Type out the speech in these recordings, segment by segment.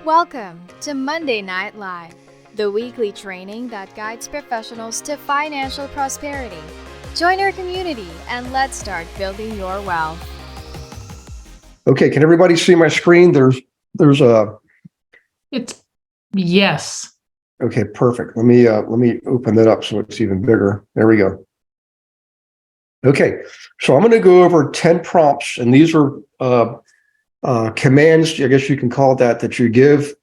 Welcome to Monday Night Live, the weekly training that guides professionals to financial prosperity. Join our community and let's start building your wealth. Okay, can everybody see my screen? There's a Yes. Okay, perfect. Let me open that up so it's even bigger. There we go. Okay, so I'm going to go over 10 prompts, and these are commands, I guess you can call it that you give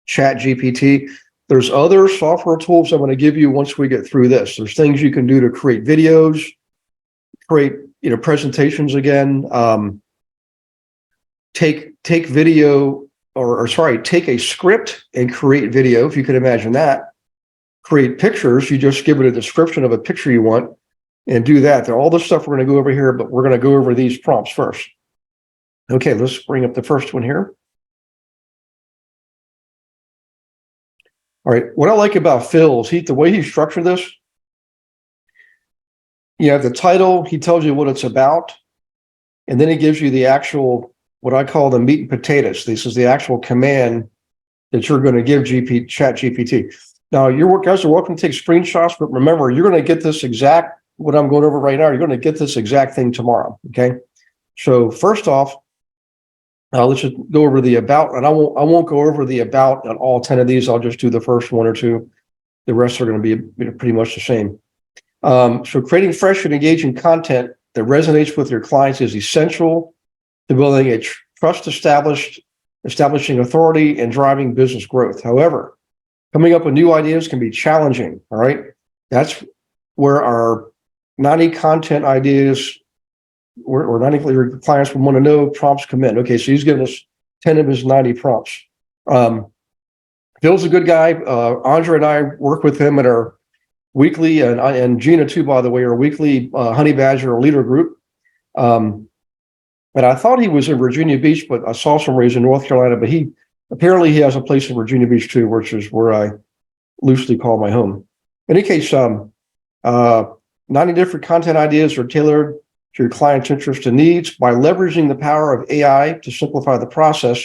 ChatGPT. There's other software tools I'm going to give you once we get through this. There's things you can do to create videos, create presentations again, take video take a script and create video, if you could imagine that. Create pictures, you just give it a description of a picture you want and do that. All the stuff we're going to go over here, but we're going to go over these prompts first. Okay, let's bring up the first one here. All right, what I like about Phil is the way he structured this, you have the title, he tells you what it's about, and then he gives you the actual, what I call the meat and potatoes. This is the actual command that you're going to give ChatGPT. Now, you guys are welcome to take screenshots, but remember, you're going to get this exact, what I'm going over right now, you're going to get this exact thing tomorrow, okay? So first off, let's just go over the about, and I won't go over the about on all 10 of these. I'll just do the first one or two. The rest are going to be pretty much the same. So creating fresh and engaging content that resonates with your clients is essential to building a trust establishing authority and driving business growth. However, coming up with new ideas can be challenging. All right. That's where our 90 content ideas or 90 clients would want to know prompts come in. Okay, so he's given us 10 of his 90 prompts. Phil's a good guy. Andre and I work with him at our weekly, and Gina too, by the way, our weekly Honey Badger leader group. And I thought he was in Virginia Beach, but I saw somewhere he's in North Carolina, but apparently he has a place in Virginia Beach too, which is where I loosely call my home. In any case, 90 different content ideas are tailored to your client's interests and needs. By leveraging the power of AI to simplify the process,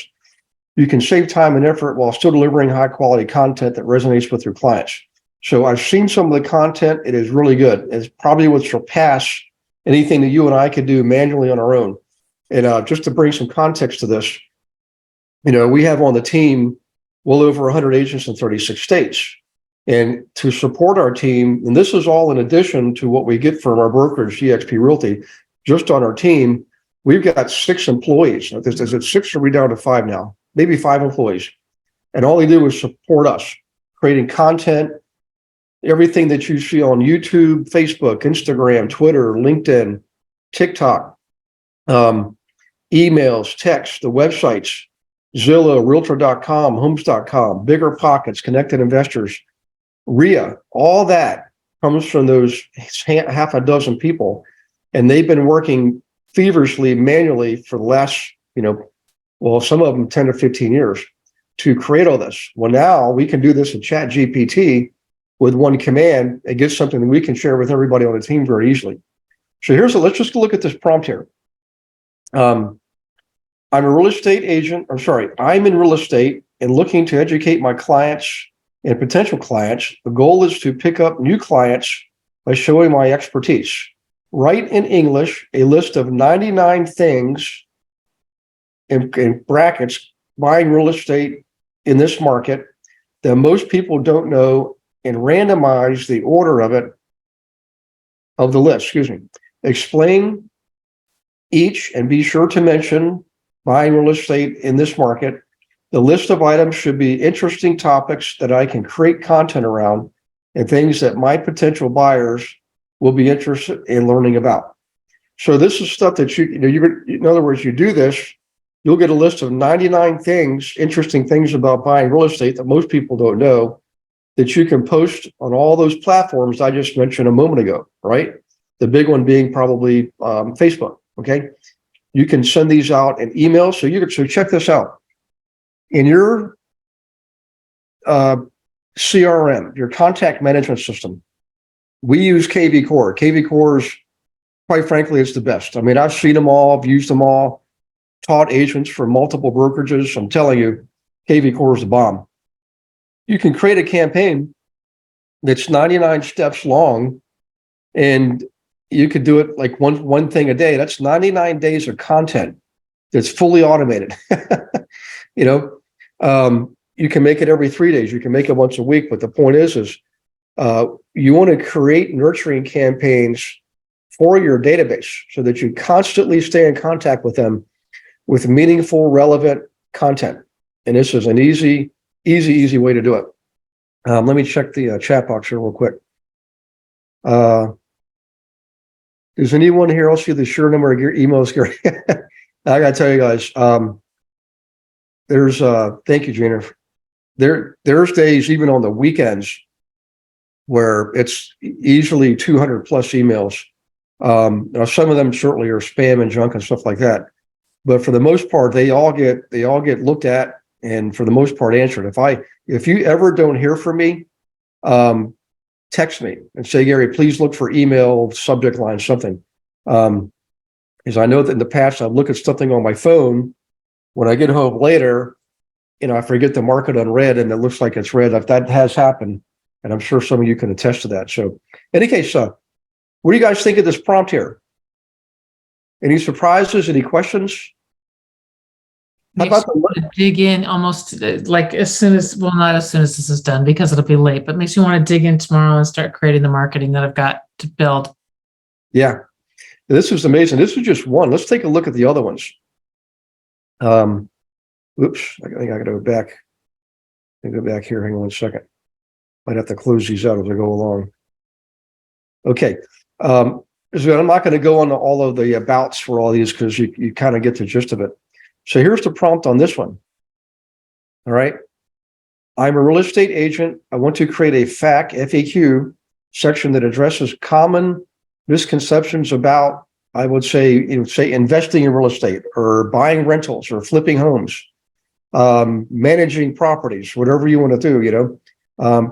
you can save time and effort while still delivering high quality content that resonates with your clients. So I've seen some of the content. It is really good. It's probably would surpass anything that you and I could do manually on our own. And just to bring some context to this, we have on the team well over 100 agents in 36 states. And to support our team, and this is all in addition to what we get from our brokerage, eXp Realty, just on our team, we've got 6 employees. Is it 6 or are we down to 5 now? Maybe 5 employees. And all they do is support us, creating content, everything that you see on YouTube, Facebook, Instagram, Twitter, LinkedIn, TikTok, emails, text, the websites, Zillow, Realtor.com, Homes.com, Bigger Pockets, Connected Investors, RIA, all that comes from those half a dozen people. And they've been working feverishly manually for the last, some of them 10 to 15 years to create all this. Well, now we can do this in ChatGPT with one command and get something that we can share with everybody on the team very easily. So let's just look at this prompt here. I'm a real estate agent, I'm in real estate and looking to educate my clients and potential clients. The goal is to pick up new clients by showing my expertise. Write in English a list of 99 things in brackets buying real estate in this market that most people don't know and randomize the order of the list. Explain each and be sure to mention buying real estate in this market. The list of items should be interesting topics that I can create content around and things that my potential buyers will be interested in learning about. So this is stuff that in other words, you do this, you'll get a list of 99 things, interesting things about buying real estate that most people don't know, that you can post on all those platforms I just mentioned a moment ago, right? The big one being probably Facebook, okay? You can send these out in email. So check this out. In your CRM, your contact management system, we use KV Core. KV Core is, quite frankly, it's the best. I mean, I've seen them all, I've used them all, taught agents for multiple brokerages. I'm telling you, KV core is the bomb. You can create a campaign that's 99 steps long, and you could do it like one thing a day. That's 99 days of content that's fully automated. You know, you can make it every 3 days. You can make it once a week. But the point is you want to create nurturing campaigns for your database so that you constantly stay in contact with them with meaningful, relevant content. And this is an easy way to do it. Let me check the chat box here real quick. Does anyone here else see the sure number of your emails, Gary? I got to tell you guys, thank you, Gina. There's days, even on the weekends, where it's easily 200 plus emails. Now some of them certainly are spam and junk and stuff like that. But for the most part, they all get looked at and for the most part answered. If you ever don't hear from me, text me and say, Gary, please look for email, subject line, something. Because I know that in the past, I've looked at something on my phone. When I get home later, I forget to mark it unread and it looks like it's read. That has happened. And I'm sure some of you can attest to that. So in any case, what do you guys think of this prompt here? Any surprises? Any questions? Makes you want to dig in almost like not as soon as this is done because it'll be late, but makes you want to dig in tomorrow and start creating the marketing that I've got to build. Yeah, this was amazing. This was just one. Let's take a look at the other ones. Oops, I think I got to go back. Go back here. Hang on 1 second. Might have to close these out as I go along. Okay. So I'm not going to go on all of the abouts for all these because you kind of get the gist of it. So here's the prompt on this one. All right. I'm a real estate agent. I want to create a FAQ section that addresses common misconceptions about, I would say investing in real estate or buying rentals or flipping homes, managing properties, whatever you want to do,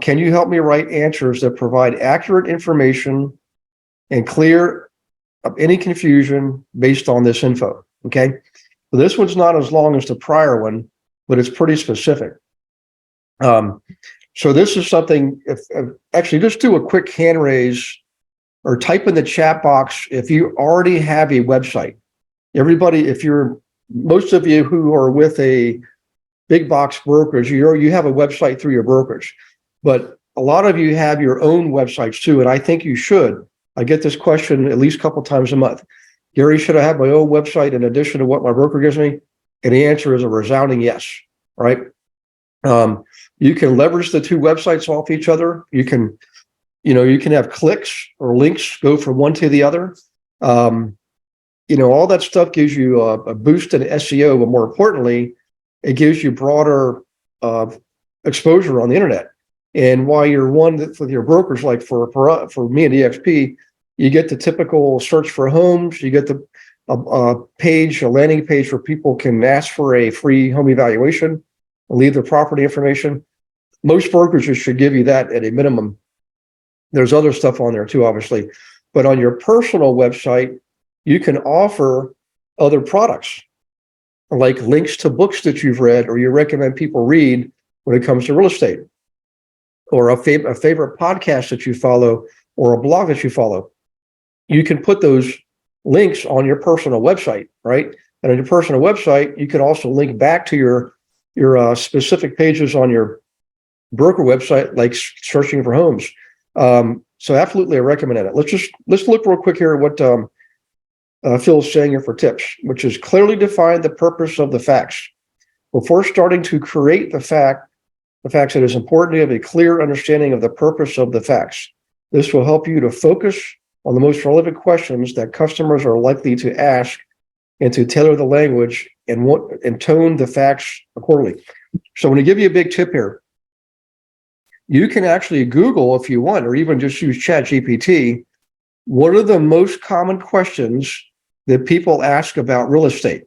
Can you help me write answers that provide accurate information and clear up any confusion based on this info? Okay. So this one's not as long as the prior one, but it's pretty specific. So this is something, if actually just do a quick hand raise or type in the chat box if you already have a website. Everybody, most of you who are with a big box brokerage, you have a website through your brokerage, but a lot of you have your own websites too, and I think you should. I get this question at least a couple times a month. Gary, should I have my own website in addition to what my broker gives me? And the answer is a resounding yes, right? You can leverage the two websites off each other. You can have clicks or links go from one to the other. All that stuff gives you a boost in SEO, but more importantly, it gives you broader exposure on the internet. And while you're one that with your brokers, like for me and EXP, you get the typical search for homes. You get the a landing page where people can ask for a free home evaluation, leave their property information. Most brokerages should give you that at a minimum. There's other stuff on there too, obviously. But on your personal website, you can offer other products, like links to books that you've read or you recommend people read when it comes to real estate, or a favorite podcast that you follow or a blog that you follow. You can put those links on your personal website, right? And on your personal website, you can also link back to your specific pages on your broker website, like searching for homes. So absolutely, I recommend it. Let's look real quick here at what Phil's saying here for tips, which is clearly define the purpose of the facts. Before starting to create the facts, it is important to have a clear understanding of the purpose of the facts. This will help you to focus on the most relevant questions that customers are likely to ask and to tailor the language and tone the facts accordingly. So I'm going to give you a big tip here. You can actually Google if you want, or even just use ChatGPT. What are the most common questions that people ask about real estate?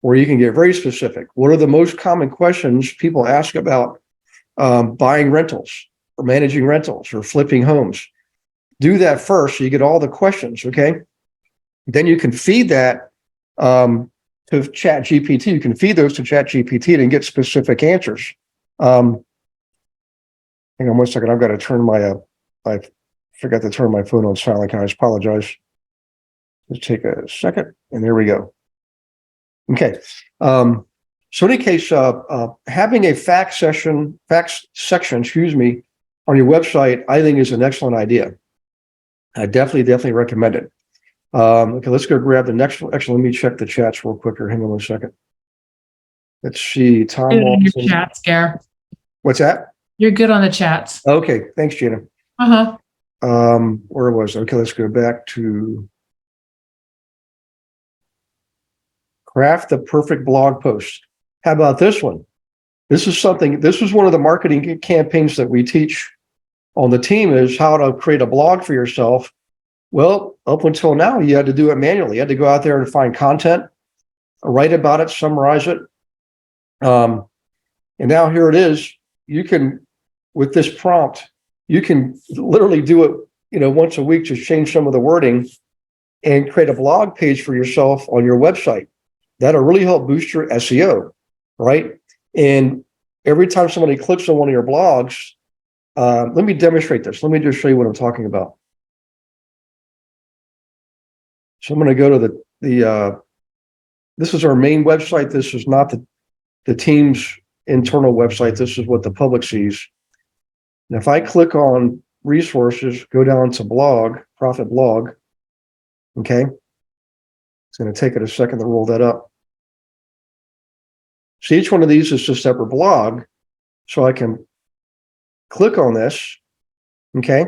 Or you can get very specific. What are the most common questions people ask about buying rentals or managing rentals or flipping homes? Do that first so you get all the questions, okay? Then you can feed that to Chat GPT. You can feed those to Chat GPT and get specific answers. Hang on one second. I've got to turn my, I forgot to turn my phone on silent. I apologize. Let's take a second. And there we go. Okay. So in any case, having a facts section, on your website, I think is an excellent idea. I definitely recommend it. Okay, let's go grab the next one. Actually, let me check the chats real quick here. Hang on one second. Let's see. Tom Your chats, Gare. What's that? You're good on the chats. Okay, thanks, Gina. Uh-huh. Where was it? Okay, let's go back to craft the perfect blog post. How about this one? This is one of the marketing campaigns that we teach on the team, is how to create a blog for yourself. Well, up until now, you had to do it manually. You had to go out there and find content, write about it, summarize it. And now here it is. You can, with this prompt, you can literally do it, once a week, just change some of the wording and create a blog page for yourself on your website. That'll really help boost your SEO, right? And every time somebody clicks on one of your blogs, let me demonstrate this. Let me just show you what I'm talking about. So I'm going to go to this is our main website. This is not the team's internal website. This is what the public sees. And if I click on resources, go down to blog, profit blog, okay? It's going to take it a second to roll that up. So each one of these is a separate blog. So I can click on this, okay?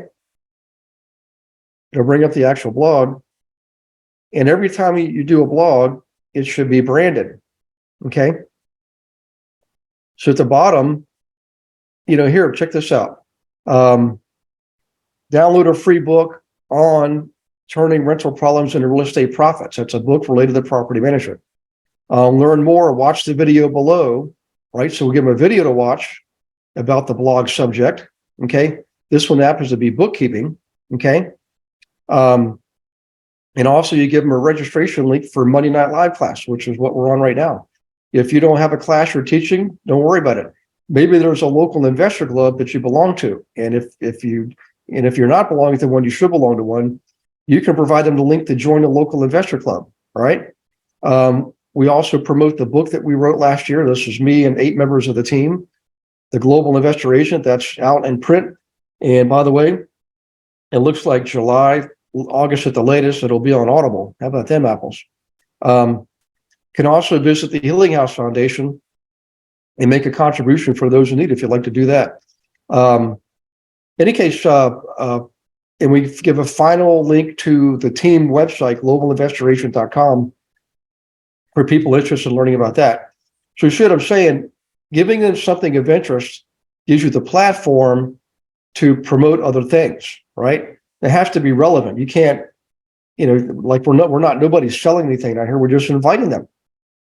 It'll bring up the actual blog. And every time you do a blog, it should be branded, okay? So at the bottom, here, check this out. Download a free book on turning rental problems into real estate profits. That's a book related to property management. Learn more, watch the video below, right? So we'll give them a video to watch about the blog subject, okay? This one happens to be bookkeeping, okay? And also you give them a registration link for Monday Night Live class, which is what we're on right now. If you don't have a class you're teaching, don't worry about it. Maybe there's a local investor club that you belong to. And if you're not belonging to one, you should belong to one. You can provide them the link to join a local investor club, all right? We also promote the book that we wrote last year. This is me and 8 members of the team, The Global Investor Agent. That's out in print. And by the way, it looks like July, August at the latest, it'll be on Audible. How about them apples? Can also visit the Healing House Foundation and make a contribution for those who need, if you'd like to do that. In any case, and we give a final link to the team website, globalinvestoragent.com, for people interested in learning about that. So you see what I'm saying? Giving them something of interest gives you the platform to promote other things, right? It has to be relevant. You can't, like nobody's selling anything out here. We're just inviting them.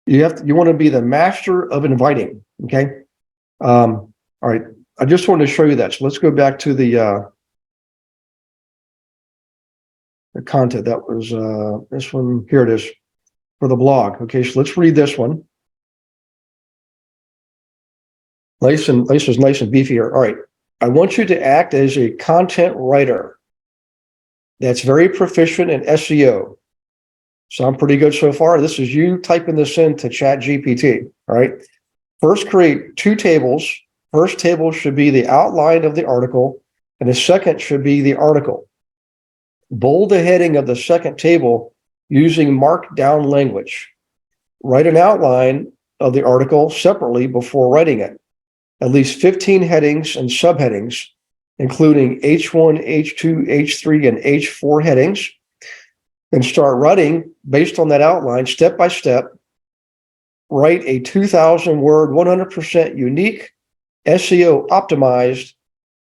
You want to be the master of inviting. Okay. All right. I just wanted to show you that. So let's go back to the content. That was this one. Here it is for the blog. Okay. So let's read this one. Nice is nice and beefy here. All right. I want you to act as a content writer that's very proficient in SEO. Sound pretty good so far? This is you typing this into Chat GPT, all right? First, create 2 tables. First table should be the outline of the article, and the second should be the article. Bold the heading of the second table using markdown language. Write an outline of the article separately before writing it. At least 15 headings and subheadings, including H1, H2, H3, and H4 headings, and start writing based on that outline, step by step. Write a 2,000-word, 100% unique, SEO optimized,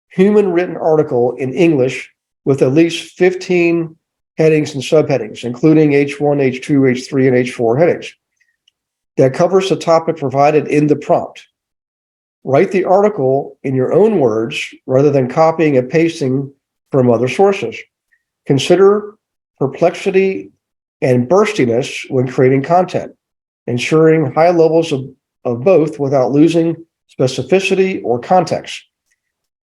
human written article in English with at least 15 headings and subheadings, including H1, H2, H3, and H4 headings, that covers the topic provided in the prompt. Write the article in your own words rather than copying and pasting from other sources. Consider perplexity and burstiness when creating content. ensuring high levels of both without losing specificity or context.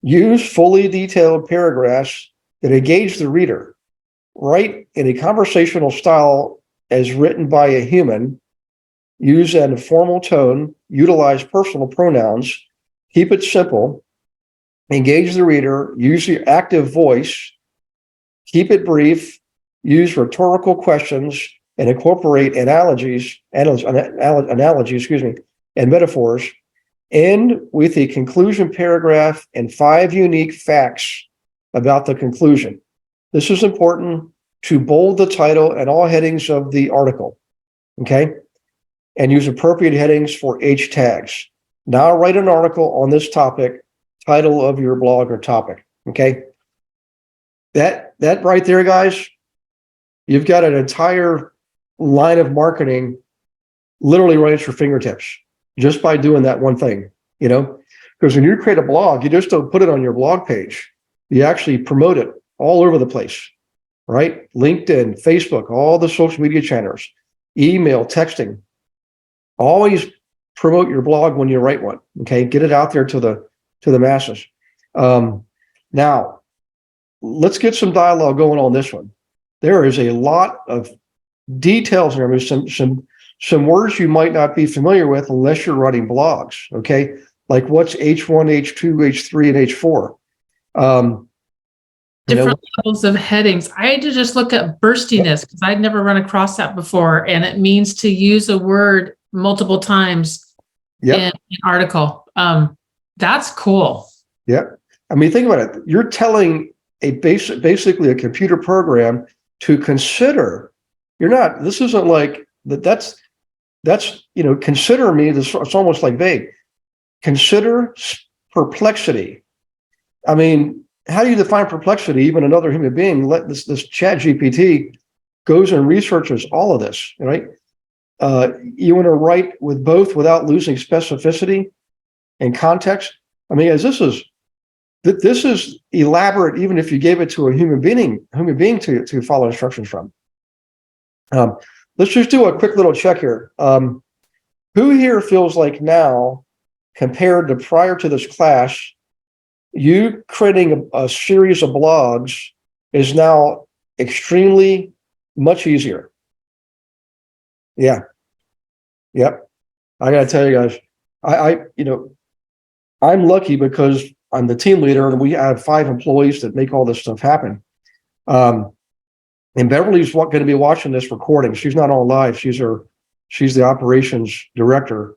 Use fully detailed paragraphs that engage the reader. Write in a conversational style as written by a human. Use an informal tone. Utilize personal pronouns. Keep it simple. Engage the reader. Use your active voice. Keep it brief. Use rhetorical questions and incorporate analogies, and metaphors. End with a conclusion paragraph and 5 unique facts about the conclusion. This is important to bold the title and all headings of the article, okay? And use appropriate headings for H tags. Now write an article on this topic, title of your blog or topic, okay? That right there, guys, you've got an entire line of marketing literally right at your fingertips just by doing that one thing, you know? Because when you create a blog, you just don't put it on your blog page. You actually promote it all over the place, right? LinkedIn, Facebook, all the social media channels, email, texting. Always promote your blog when you write one, okay? Get it out there to the masses. Now, let's get some dialogue going on this one. There is a lot of details in there. There's some words you might not be familiar with unless you're writing blogs, okay? Like what's H1, H2, H3, and H4. Different levels of headings. I had to just look at burstiness because I'd never run across that before. And it means to use a word multiple times in an article. That's cool. Yeah. I mean, think about it. You're telling basically a computer program to consider. This isn't like that's, consider me, it's almost like vague. Consider perplexity. I mean, how do you define perplexity? Even another human being, let this chat GPT goes and researches all of this, right? You want to write with both without losing specificity and context. I mean, as this is elaborate, even if you gave it to a human being to follow instructions from. Let's just do a quick little check here. Who here feels like now, compared to prior to this class, you creating a series of blogs is now extremely much easier? Yeah. Yep. I got to tell you guys, I'm lucky because I'm the team leader and we have 5 employees that make all this stuff happen. And Beverly's going to be watching this recording. She's not on live. She's the operations director.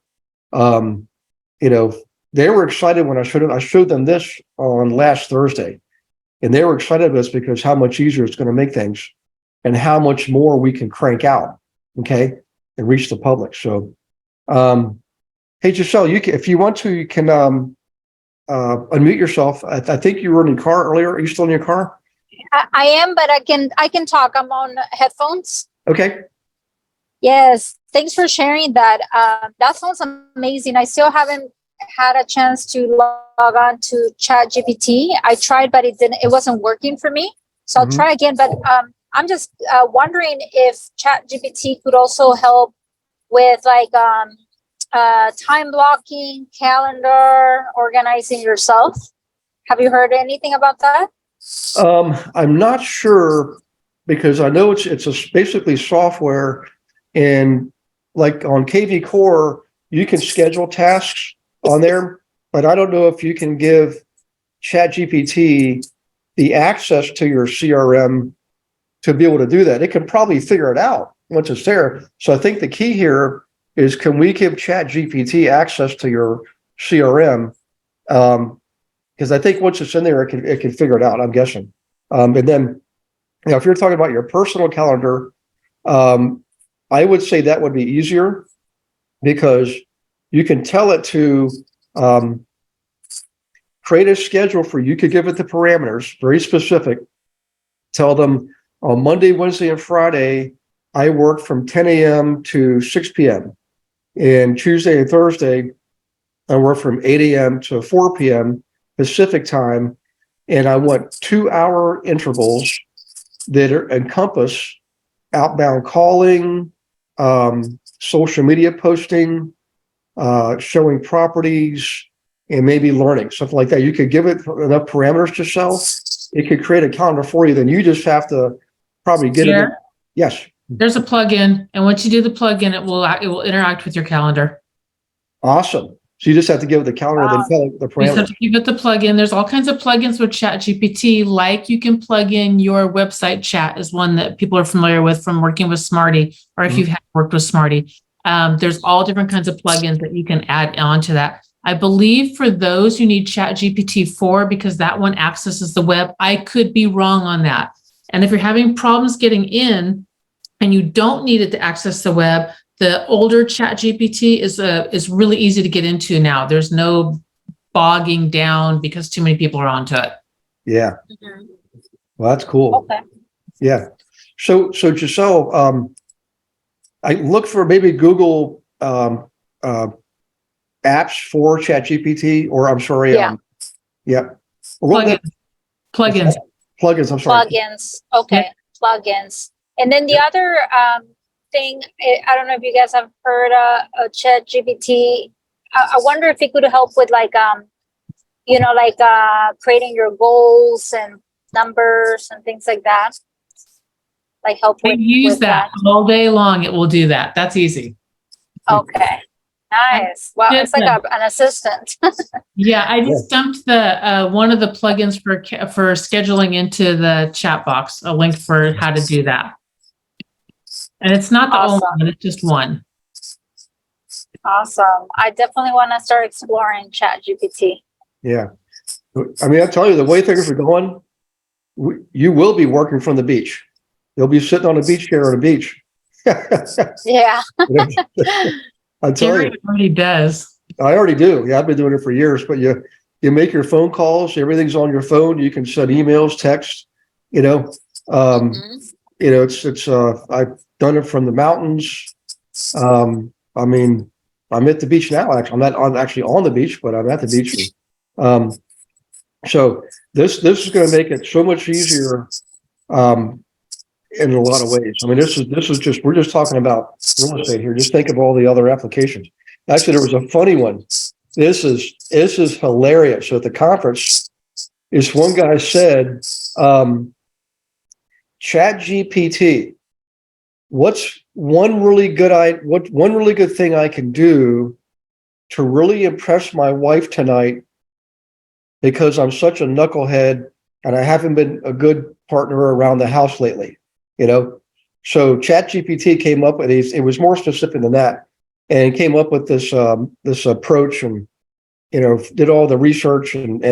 They were excited when I showed them this on last Thursday, and they were excited about this because how much easier it's going to make things and how much more we can crank out, okay, and reach the public. So, hey, Giselle, if you want to, you can unmute yourself. I think you were in your car earlier. Are you still in your car? I am, but I can talk. I'm on headphones. Okay. Yes. Thanks for sharing that. That sounds amazing. I still haven't had a chance to log on to ChatGPT. I tried, but it wasn't working for me. So I'll try again. But I'm just wondering if ChatGPT could also help with like time blocking, calendar, organizing yourself. Have you heard anything about that? I'm not sure because I know it's basically software, and like on KV Core, you can schedule tasks on there, but I don't know if you can give ChatGPT the access to your CRM to be able to do that. It can probably figure it out once it's there. So I think the key here is, can we give ChatGPT access to your CRM? Because I think once it's in there, it can figure it out, I'm guessing. And then, if you're talking about your personal calendar, I would say that would be easier because you can tell it to create a schedule for you. You could give it the parameters, very specific. Tell them on Monday, Wednesday, and Friday, I work from 10 a.m. to 6 p.m. And Tuesday and Thursday, I work from 8 a.m. to 4 p.m. Pacific time. And I want 2-hour intervals that encompass outbound calling, social media posting, showing properties, and maybe learning, something like that. You could give it enough parameters to sell. It could create a calendar for you. Then you just have to probably get it in. Yes. There's a plugin, and once you do the plugin, it will interact with your calendar. Awesome. So you just have to give it the calendar, then tell it the You just have parameters. to give it the plugin. There's all kinds of plugins with ChatGPT, like you can plug in your website chat is one that people are familiar with from working with Smarty, or if you've worked with Smarty. There's all different kinds of plugins that you can add on to that. I believe for those you need ChatGPT 4 because that one accesses the web. I could be wrong on that. And if you're having problems getting in and you don't need it to access the web, the older ChatGPT is really easy to get into now. There's no bogging down because too many people are onto it. Yeah. Well, that's cool. Okay. Yeah. So Giselle, I look for maybe Google apps for ChatGPT, or I'm sorry. Yeah. Plugins. Plugins. I'm sorry. Plugins. Okay. Plugins. And then the other thing, I don't know if you guys have heard ChatGPT. I wonder if it could help with creating your goals and numbers and things like that. Like help I with use that all day long. It will do that. That's easy. Okay. Nice. Wow, it's like an assistant. Yeah, I just dumped the one of the plugins for scheduling into the chat box, a link for how to do that. And it's not the only one, it's just one. Awesome. I definitely want to start exploring ChatGPT. Yeah. I mean, I tell you, the way things are going, you will be working from the beach. You'll be sitting on a beach chair on a beach. Yeah. I tell you. Already does. I already do. Yeah, I've been doing it for years, but you make your phone calls, everything's on your phone. You can send emails, text, it's I've done it from the mountains. I mean, I'm at the beach now. Actually, I'm actually on the beach, but I'm at the beach. So this is going to make it so much easier in a lot of ways. I mean, this is just, we're just talking about real estate here. Just think of all the other applications. Actually, there was a funny one. This is hilarious. So at the conference, this one guy said, ChatGPT, what's one really good thing I can do to really impress my wife tonight, because I'm such a knucklehead and I haven't been a good partner around the house lately, So ChatGPT came up with it was more specific than that, and came up with this approach, and did all the research, and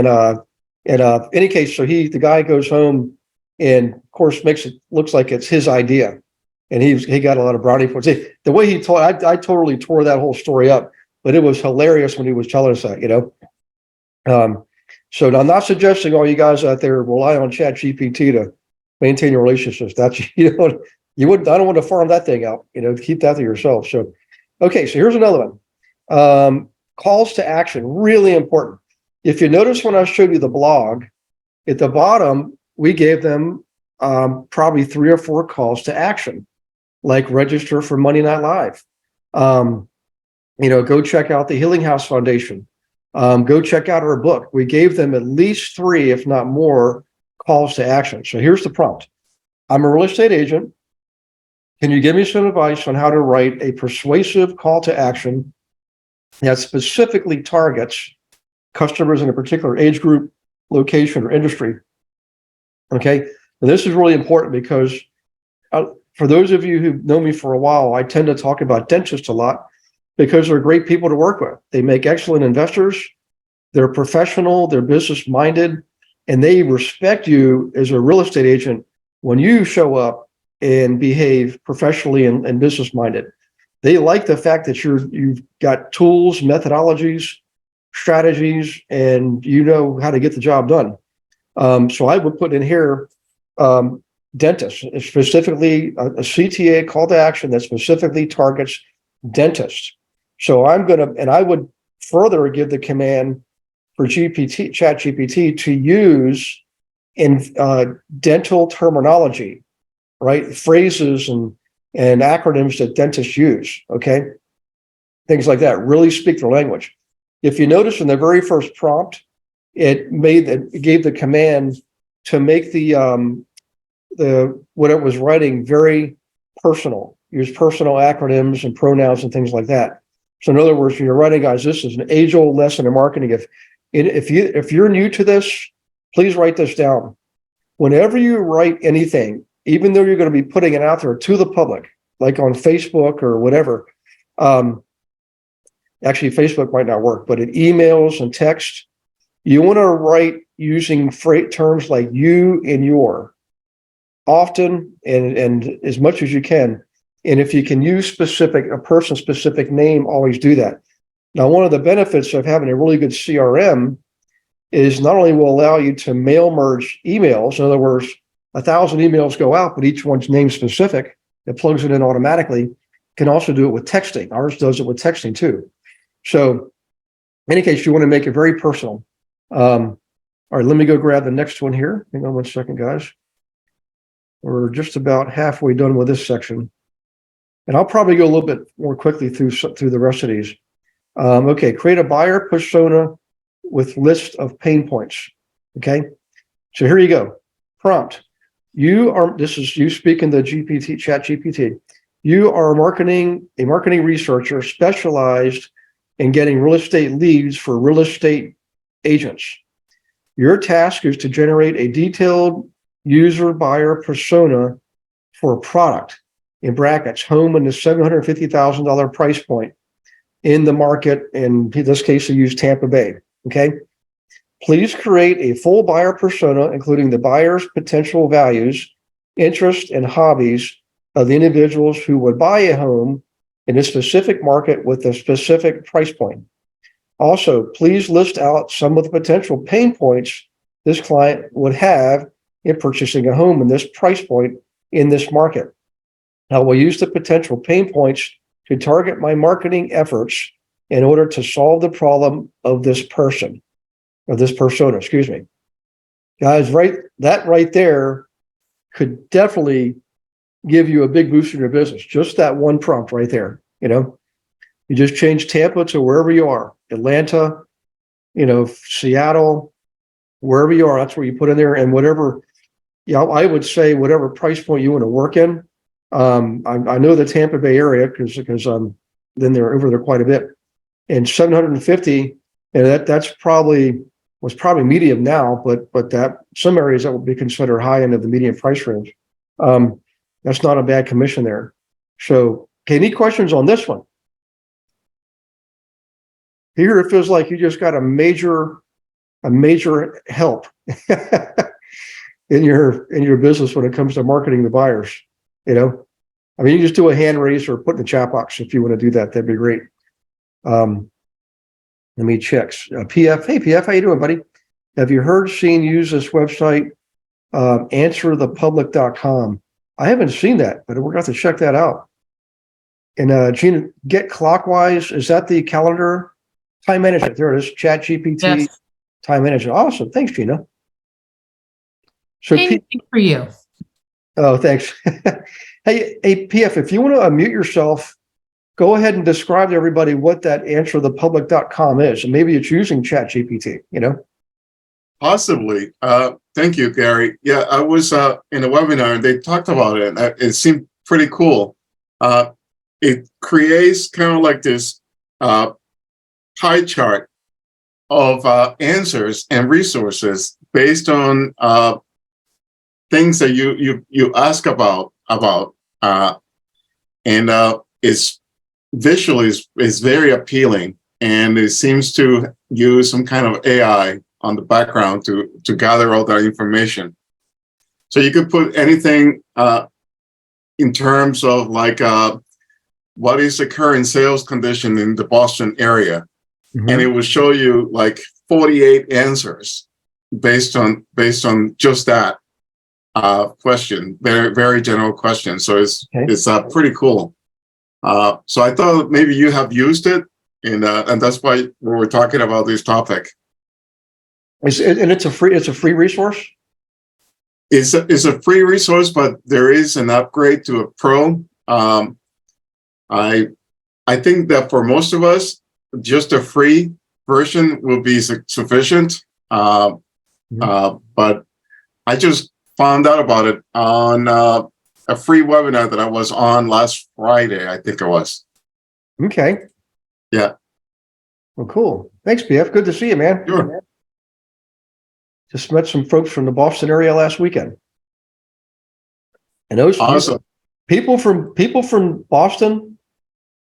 any case, so the guy goes home and of course makes it looks like it's his idea, and he got a lot of brownie points. The way he told, I totally tore that whole story up, but it was hilarious when he was telling us that, So I'm not suggesting all you guys out there rely on ChatGPT to maintain your relationships. That's I don't want to farm that thing out. Keep that to yourself. So, okay, so here's another one. Calls to action, really important. If you notice when I showed you the blog, at the bottom we gave them probably 3 or 4 calls to action, like register for Monday Night Live. Go check out the Healing House Foundation. Go check out our book. We gave them at least 3, if not more, calls to action. So here's the prompt. I'm a real estate agent. Can you give me some advice on how to write a persuasive call to action that specifically targets customers in a particular age group, location, or industry? Okay. And this is really important because for those of you who know me for a while, I tend to talk about dentists a lot, because they're great people to work with. They make excellent investors. They're professional, they're business minded, and they respect you as a real estate agent when you show up and behave professionally and business minded. They like the fact that you've got tools, methodologies, strategies, and you know how to get the job done. So I would put in here dentists, specifically a CTA call to action that specifically targets dentists. So I would further give the command for ChatGPT to use in dental terminology, right? Phrases and and acronyms that dentists use, okay? Things like that, really speak their language. If you notice in the very first prompt, it gave the command to make the what it was writing very personal, use personal acronyms and pronouns and things like that. So in other words, when you're writing, guys, this is an age-old lesson in marketing. If you're new to this, please write this down. Whenever you write anything, even though you're going to be putting it out there to the public, like on Facebook or whatever, actually Facebook might not work, but in emails and text, you want to write using terms like you and your often and as much as you can. And if you can use a person's specific name, always do that. Now, one of the benefits of having a really good CRM is not only will allow you to mail merge emails, in other words, 1,000 emails go out, but each one's name specific, it plugs it in automatically. Can also do it with texting. Ours does it with texting too. So in any case, you want to make it very personal. All right, let me go grab the next one here. Hang on one second, guys. We're just about halfway done with this section. And I'll probably go a little bit more quickly through the rest of these. Okay, create a buyer persona with list of pain points. Okay, so here you go. Prompt. This is you speaking to GPT, Chat GPT. You are a marketing researcher specialized in getting real estate leads for real estate agents. Your task is to generate a detailed user buyer persona for a product, in brackets, home in the $750,000 price point in the market. In this case, I use Tampa Bay. Okay. Please create a full buyer persona, including the buyer's potential values, interests, and hobbies of the individuals who would buy a home in a specific market with a specific price point. Also, please list out some of the potential pain points this client would have in purchasing a home in this price point in this market. I will use the potential pain points to target my marketing efforts in order to solve the problem of this person, or this persona, excuse me. Guys, that right there could definitely give you a big boost in your business. Just that one prompt right there, You just change Tampa to wherever you are, Atlanta, Seattle, wherever you are, that's where you put in there. And whatever, I would say whatever price point you want to work in. I know the Tampa Bay area because then they're over there quite a bit. And 750, and was probably medium now, but that some areas that would be considered high end of the median price range. That's not a bad commission there. So, okay, any questions on this one? Here it feels like you just got a major help in your business when it comes to marketing the buyers. I mean, you just do a hand raise or put in the chat box if you want to do that. That'd be great. Let me check. PF, hey PF, how you doing, buddy? Have you seen use this website, answerthepublic.com? I haven't seen that, but we're going to have to check that out. And Gina, Get Clockwise, is that the calendar time management? There it is, Chat GPT, yes. Time management. Awesome. Thanks, Gina. So anything for you. Oh, thanks. Hey, PF, if you want to unmute yourself, go ahead and describe to everybody what that answerthepublic.com is. And maybe it's using Chat GPT, Possibly. Thank you, Gary. Yeah, I was in a webinar and they talked about it. It seemed pretty cool. It creates kind of like this pie chart of answers and resources based on things that you ask about, and it's visually is very appealing, and it seems to use some kind of AI on the background to gather all that information. So you could put anything in terms of like what is the current sales condition in the Boston area, and it will show you like 48 answers based on just that question, very, very general question. So it's pretty cool. So I thought maybe you have used it, and that's why we were talking about this topic. And it's a free resource. It's a free resource, but there is an upgrade to a pro, I think that for most of us, just a free version will be sufficient. But I just found out about it on a free webinar that I was on last Friday, I think it was. Okay. Yeah. Well, cool. Thanks, BF. Good to see you, man. Sure. Just met some folks from the Boston area last weekend. And those Awesome. people from Boston,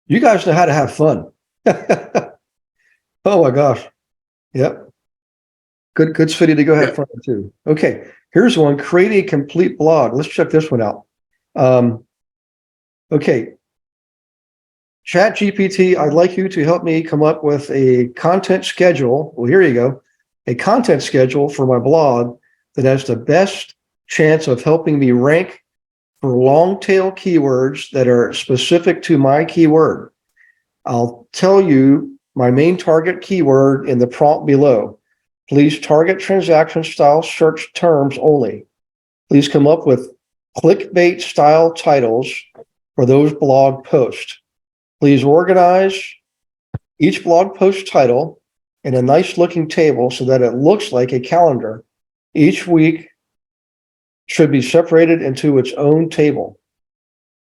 you guys know how to have fun. Oh my gosh. Yep. Good city to go have fun too. Okay. Here's one. Create a complete blog. Let's check this one out. Okay. ChatGPT, I'd like you to help me come up with a content schedule. Well, here you go. A content schedule for my blog that has the best chance of helping me rank for long tail keywords that are specific to my keyword. I'll tell you my main target keyword in the prompt below. Please target transaction style search terms only. Please come up with clickbait style titles for those blog posts. Please organize each blog post title in a nice looking table so that it looks like a calendar. Each week should be separated into its own table.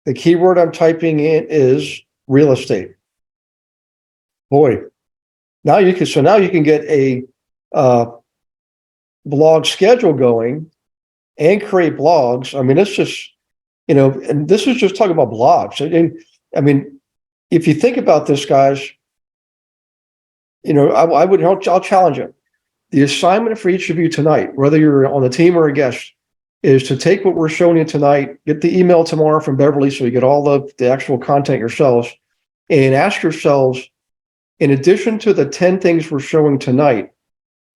The keyword I'm typing in is real estate. Boy, now you can get a blog schedule going and create blogs. I mean, it's just, and this is just talking about blogs. And I mean, if you think about this, guys, I'll challenge it. The assignment for each of you tonight, whether you're on the team or a guest, is to take what we're showing you tonight, get the email tomorrow from Beverly so you get all the actual content yourselves, and ask yourselves, in addition to the 10 things we're showing tonight,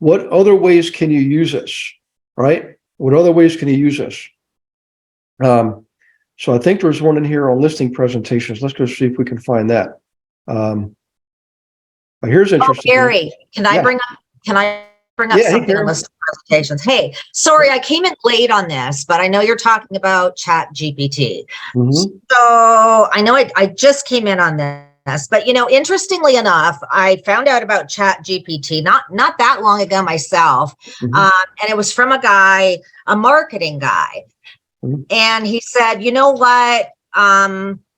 what other ways can you use this, right? What other ways can you use this? So I think there's one in here on listing presentations. Let's go see if we can find that. Here's interesting. Oh, Gary, can I bring up something on listing presentations? Hey, sorry, I came in late on this, but I know you're talking about ChatGPT. Mm-hmm. So I know I just came in on this, but interestingly enough, I found out about ChatGPT not that long ago myself, and it was from a marketing guy. And he said, you know what?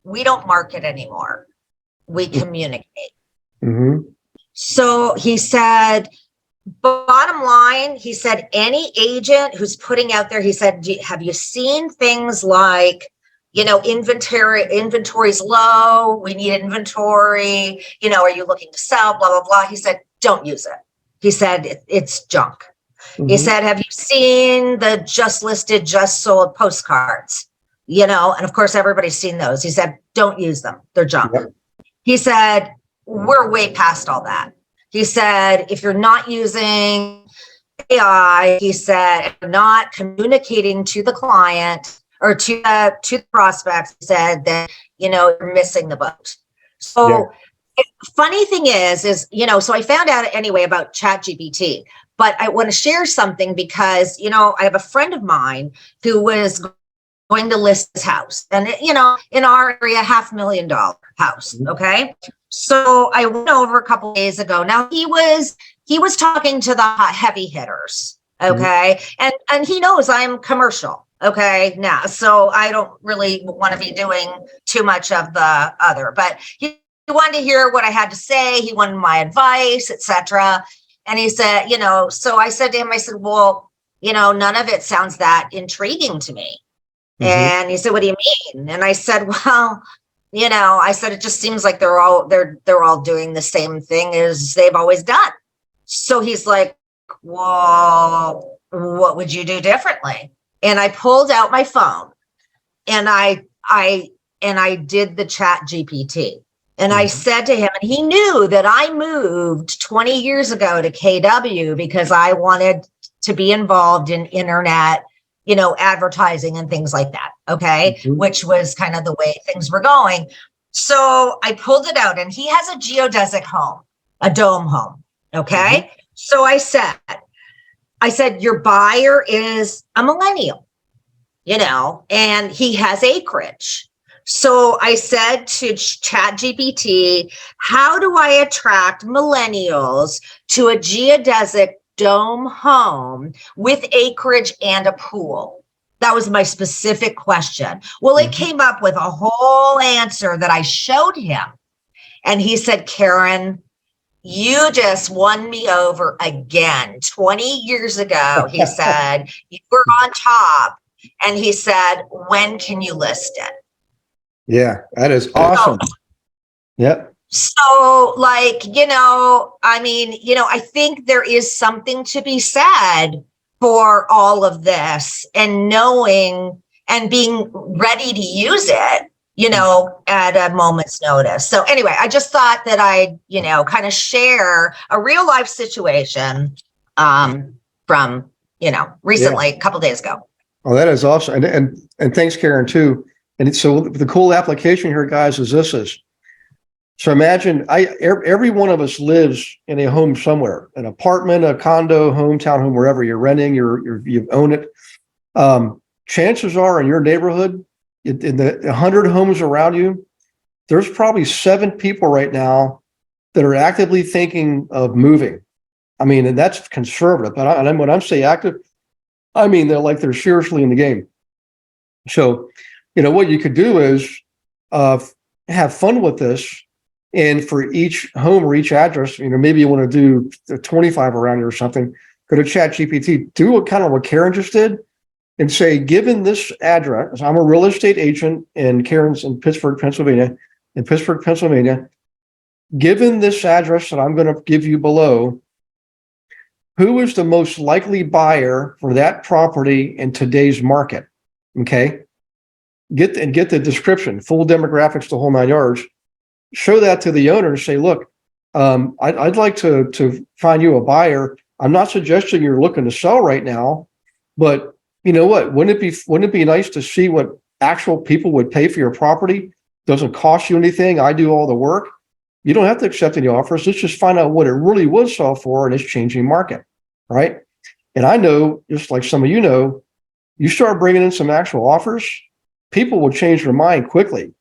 We don't market anymore. We communicate. So he said, bottom line, he said, any agent who's putting out there, he said, have you seen things like, inventory's low, we need inventory, are you looking to sell, blah, blah, blah. He said, don't use it. He said, it's junk. He said, have you seen the just listed, just sold postcards? And of course, everybody's seen those. He said, don't use them. They're junk. He said, we're way past all that. He said, if you're not using AI, he said, not communicating to the client or to the prospects, he said that, you're missing the boat. So funny thing is, so I found out anyway about ChatGPT. But I want to share something because, I have a friend of mine who was going to list his house and, in our area, $500,000 house. Okay. So I went over a couple of days ago. Now he was talking to the heavy hitters. Okay. And he knows I'm commercial. Okay. Now, so I don't really want to be doing too much of the other, but he wanted to hear what I had to say. He wanted my advice, etc. And he said, so I said to him, I said, well, none of it sounds that intriguing to me. And he said, what do you mean? And I said, well, I said, it just seems like they're all doing the same thing as they've always done. So he's like, well, what would you do differently? And I pulled out my phone and I did the ChatGPT. And I said to him, and he knew that I moved 20 years ago to KW because I wanted to be involved in internet, advertising and things like that. Okay. Which was kind of the way things were going. So I pulled it out and he has a geodesic home, a dome home. Okay. So I said, your buyer is a millennial, and he has acreage. So I said to ChatGPT, how do I attract millennials to a geodesic dome home with acreage and a pool? That was my specific question. Well, it came up with a whole answer that I showed him. And he said, Karen, you just won me over again. 20 years ago, he said, you were on top. And he said, when can you list it? Yeah, that is awesome. Yep. So, like, I mean, I think there is something to be said for all of this and knowing and being ready to use it, at a moment's notice. So anyway, I just thought that I'd, kind of share a real life situation from, recently, a couple days ago. Oh, that is awesome. And thanks, Karen, too. And so the cool application here, guys, is so imagine every one of us lives in a home somewhere, an apartment, a condo, home, townhome, wherever you're renting, you own it. Chances are in your neighborhood, in the 100 homes around you, there's probably 7 people right now that are actively thinking of moving. I mean, and that's conservative, but when I'm saying active, I mean, they're seriously in the game. So, what you could do is have fun with this. And for each home or each address, maybe you want to do 25 around you or something, go to ChatGPT, do what Karen just did and say, given this address, I'm a real estate agent and Karen's in Pittsburgh, Pennsylvania, given this address that I'm going to give you below, who is the most likely buyer for that property in today's market? Okay. Get the description, full demographics, the whole 9 yards. Show that to the owner and say, look, I'd like to find you a buyer. I'm not suggesting you're looking to sell right now, but you know what? Wouldn't it be nice to see what actual people would pay for your property? Doesn't cost you anything. I do all the work. You don't have to accept any offers. Let's just find out what it really would sell for in this changing market, right? And I know, just like some of you start bringing in some actual offers, people will change their mind quickly.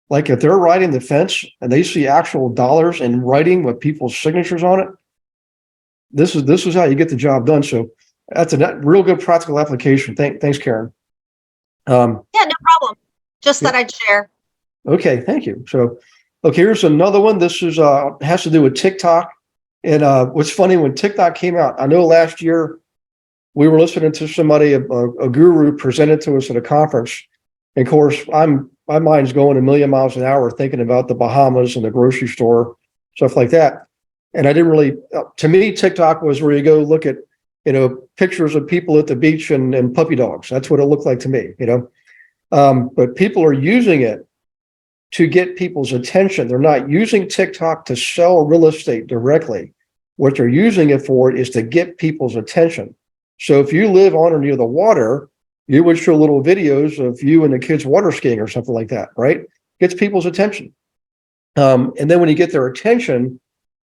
Like if they're writing the fence and they see actual dollars in writing with people's signatures on it, this is how you get the job done. So that's a real good practical application. Thanks, Karen. Yeah, no problem. Just thought I'd share. Okay, thank you. So, okay, here's another one. This is has to do with TikTok. And what's funny, when TikTok came out, I know last year we were listening to somebody, a guru presented to us at a conference. And of course, my mind's going a million miles an hour thinking about the Bahamas and the grocery store, stuff like that. And I didn't really, to me, TikTok was where you go look at, pictures of people at the beach and puppy dogs. That's what it looked like to me, but people are using it to get people's attention. They're not using TikTok to sell real estate directly. What they're using it for is to get people's attention. So if you live on or near the water, you would show little videos of you and the kids water skiing or something like that, right? Gets people's attention. And then when you get their attention,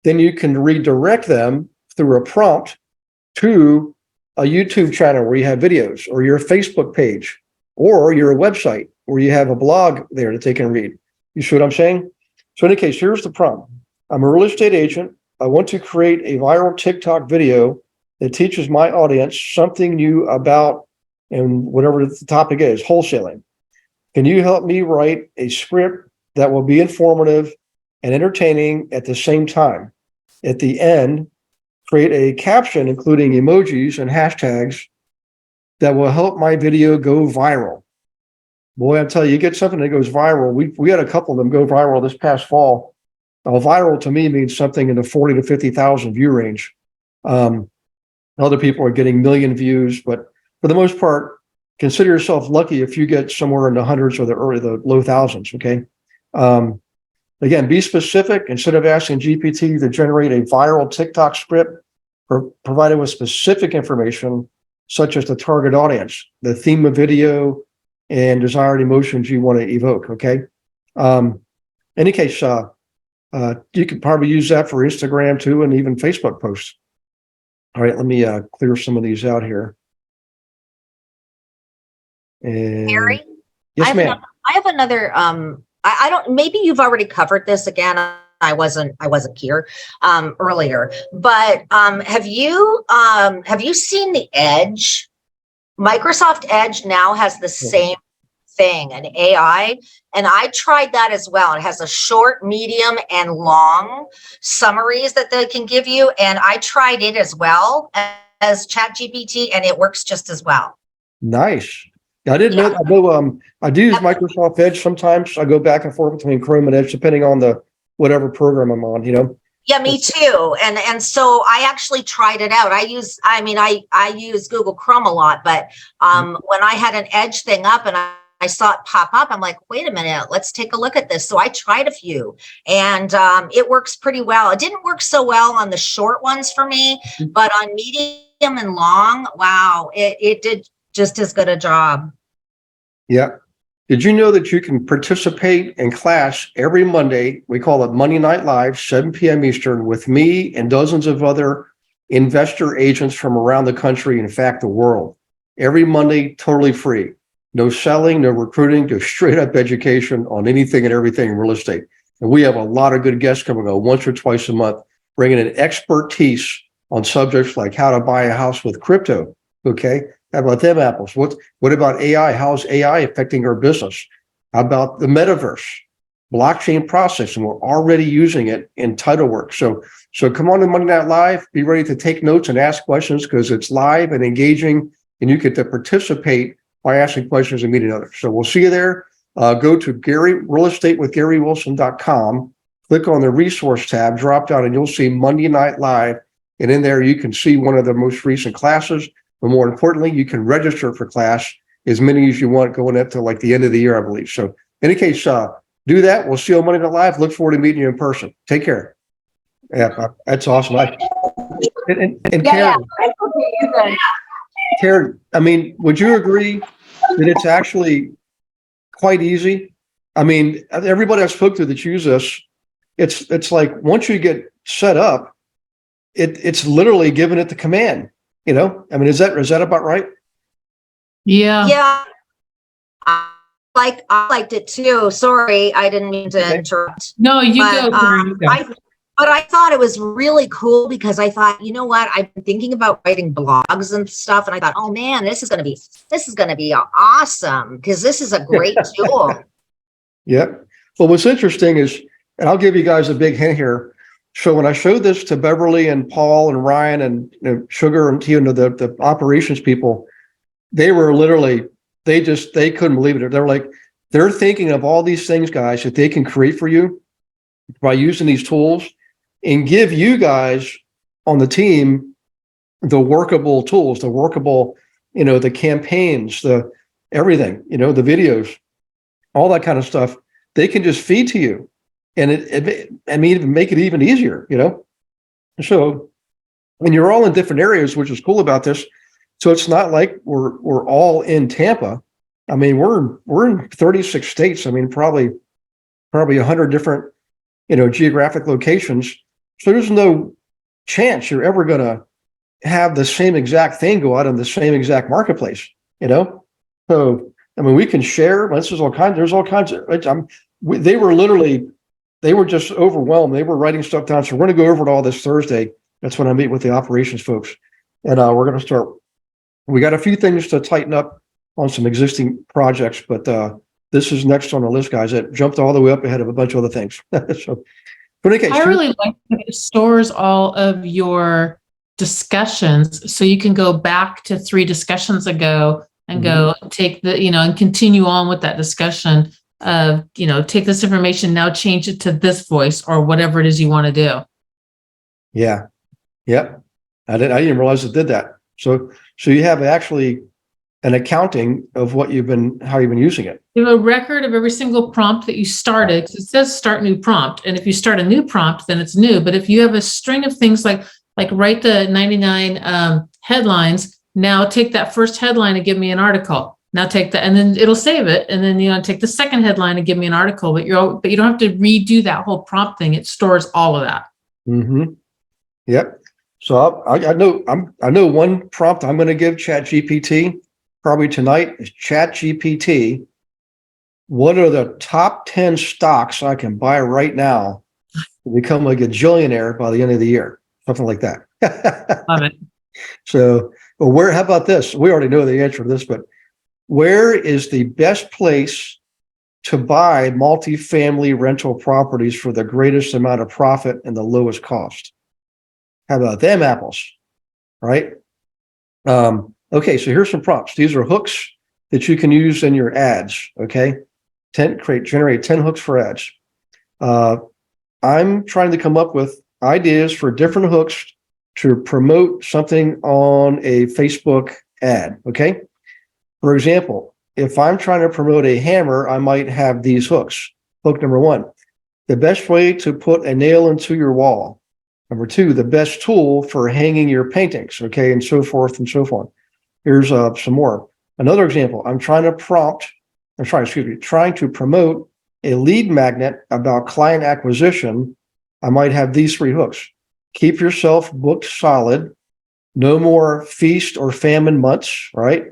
then you can redirect them through a prompt to a YouTube channel where you have videos, or your Facebook page, or your website where you have a blog there that they can read. You see what I'm saying? So in any case, here's the prompt. I'm a real estate agent. I want to create a viral TikTok video that teaches my audience something new about, and whatever the topic is, wholesaling. Can you help me write a script that will be informative and entertaining at the same time? At the end, create a caption including emojis and hashtags that will help my video go viral. Boy, I tell you, you get something that goes viral. We had a couple of them go viral this past fall. Viral to me means something in the 40 to 50,000 view range. Other people are getting million views, but for the most part, consider yourself lucky if you get somewhere in the hundreds or the low thousands, okay? Again, be specific. Instead of asking GPT to generate a viral TikTok script, provided with specific information, such as the target audience, the theme of video, and desired emotions you want to evoke, okay? In any case, you could probably use that for Instagram too, and even Facebook posts. All right, let me clear some of these out here. And Harry? yes, ma'am. I have another, I don't, maybe you've already covered this again. I wasn't here, earlier, but, have you seen the Edge? Microsoft Edge now has the same thing, an AI, and I tried that as well. It has a short, medium, and long summaries that they can give you, and I tried it as well as ChatGPT, and it works just as well. Nice. I didn't know. I know. I do use Microsoft Edge sometimes. I go back and forth between Chrome and Edge, depending on the whatever program I'm on. Yeah, me too. And so I actually tried it out. I use Google Chrome a lot, but when I had an Edge thing up and I saw it pop up, I'm like, wait a minute, let's take a look at this. So I tried a few, and it works pretty well. It didn't work so well on the short ones for me, but on medium and long, wow, it did just as good a job. Yeah. Did you know that you can participate in class every Monday? We call it Monday Night Live, 7 p.m. Eastern, with me and dozens of other investor agents from around the country, in fact, the world. Every Monday, totally free. No selling, no recruiting, just straight up education on anything and everything in real estate. And we have a lot of good guests coming on once or twice a month, bringing in expertise on subjects like how to buy a house with crypto. Okay. How about them apples? What about AI? How's AI affecting our business? How about the metaverse, blockchain processing? We're already using it in title work. So come on to Monday Night Live. Be ready to take notes and ask questions, because it's live and engaging, and you get to participate by asking questions and meeting others. So we'll see you there. Go to realestatewithgarywilson.com, click on the resource tab, drop down, and you'll see Monday Night Live. And in there, you can see one of the most recent classes. But more importantly, you can register for class as many as you want going up to like the end of the year, I believe. So in any case, do that. We'll see you on Monday Night Live. Look forward to meeting you in person. Take care. Yeah, that's awesome. Karen, I mean, would you agree that it's actually quite easy? I mean, everybody I spoke to that use this, it's like once you get set up, it's literally giving it the command. I mean, is that about right? Yeah. Yeah. I liked it too. Sorry, I didn't mean to interrupt. No, you go. But I thought it was really cool, because I thought, you know what? I've been thinking about writing blogs and stuff, and I thought, oh man, this is going to be awesome, because this is a great tool. Yep. Well, what's interesting is, and I'll give you guys a big hint here. So when I showed this to Beverly and Paul and Ryan and Sugar and the operations people, they were literally, they couldn't believe it. They're like, they're thinking of all these things, guys, that they can create for you by using these tools, and give you guys on the team the workable tools, the workable, the campaigns, the everything, the videos, all that kind of stuff. They can just feed to you. And make it even easier, So, and you're all in different areas, which is cool about this. So it's not like we're all in Tampa. I mean, we're in 36 states. I mean, probably 100 different, geographic locations. So there's no chance you're ever going to have the same exact thing go out in the same exact marketplace, So, I mean, we can share. There's all kinds of. They were just overwhelmed. They were writing stuff down. So we're going to go over it all this Thursday. That's when I meet with the operations folks. And we're going to start. We got a few things to tighten up on some existing projects, but this is next on the list, guys. It jumped all the way up ahead of a bunch of other things. So, but in any case, I really like that it stores all of your discussions, so you can go back to 3 discussions ago and go take the, and continue on with that discussion. Take this information, now change it to this voice or whatever it is you want to do. Yeah. Yep. I didn't realize it did that. So you have actually an accounting of how you've been using it. You have a record of every single prompt that you started. It says start new prompt. And if you start a new prompt, then it's new. But if you have a string of things like write the 99 headlines, now take that first headline and give me an article. Now take that, and then it'll save it, and then take the second headline and give me an article. But you don't have to redo that whole prompt thing. It stores all of that. Mm-hmm. Yep. So I know one prompt I'm going to give ChatGPT probably tonight is ChatGPT. what are the top 10 stocks I can buy right now to become a gajillionaire by the end of the year? Something like that. Love it. So, but how about this? We already know the answer to this, but where is the best place to buy multifamily rental properties for the greatest amount of profit and the lowest cost? How about them apples? Right? Okay, so here's some prompts. These are hooks that you can use in your ads. Okay, generate 10 hooks for ads. I'm trying to come up with ideas for different hooks to promote something on a Facebook ad. Okay, for example, if I'm trying to promote a hammer, I might have these hooks. Hook number 1, the best way to put a nail into your wall. Number 2, the best tool for hanging your paintings. Okay, and so forth and so forth. Here's some more. Another example, trying to promote a lead magnet about client acquisition. I might have these 3 hooks. Keep yourself booked solid. No more feast or famine months, right?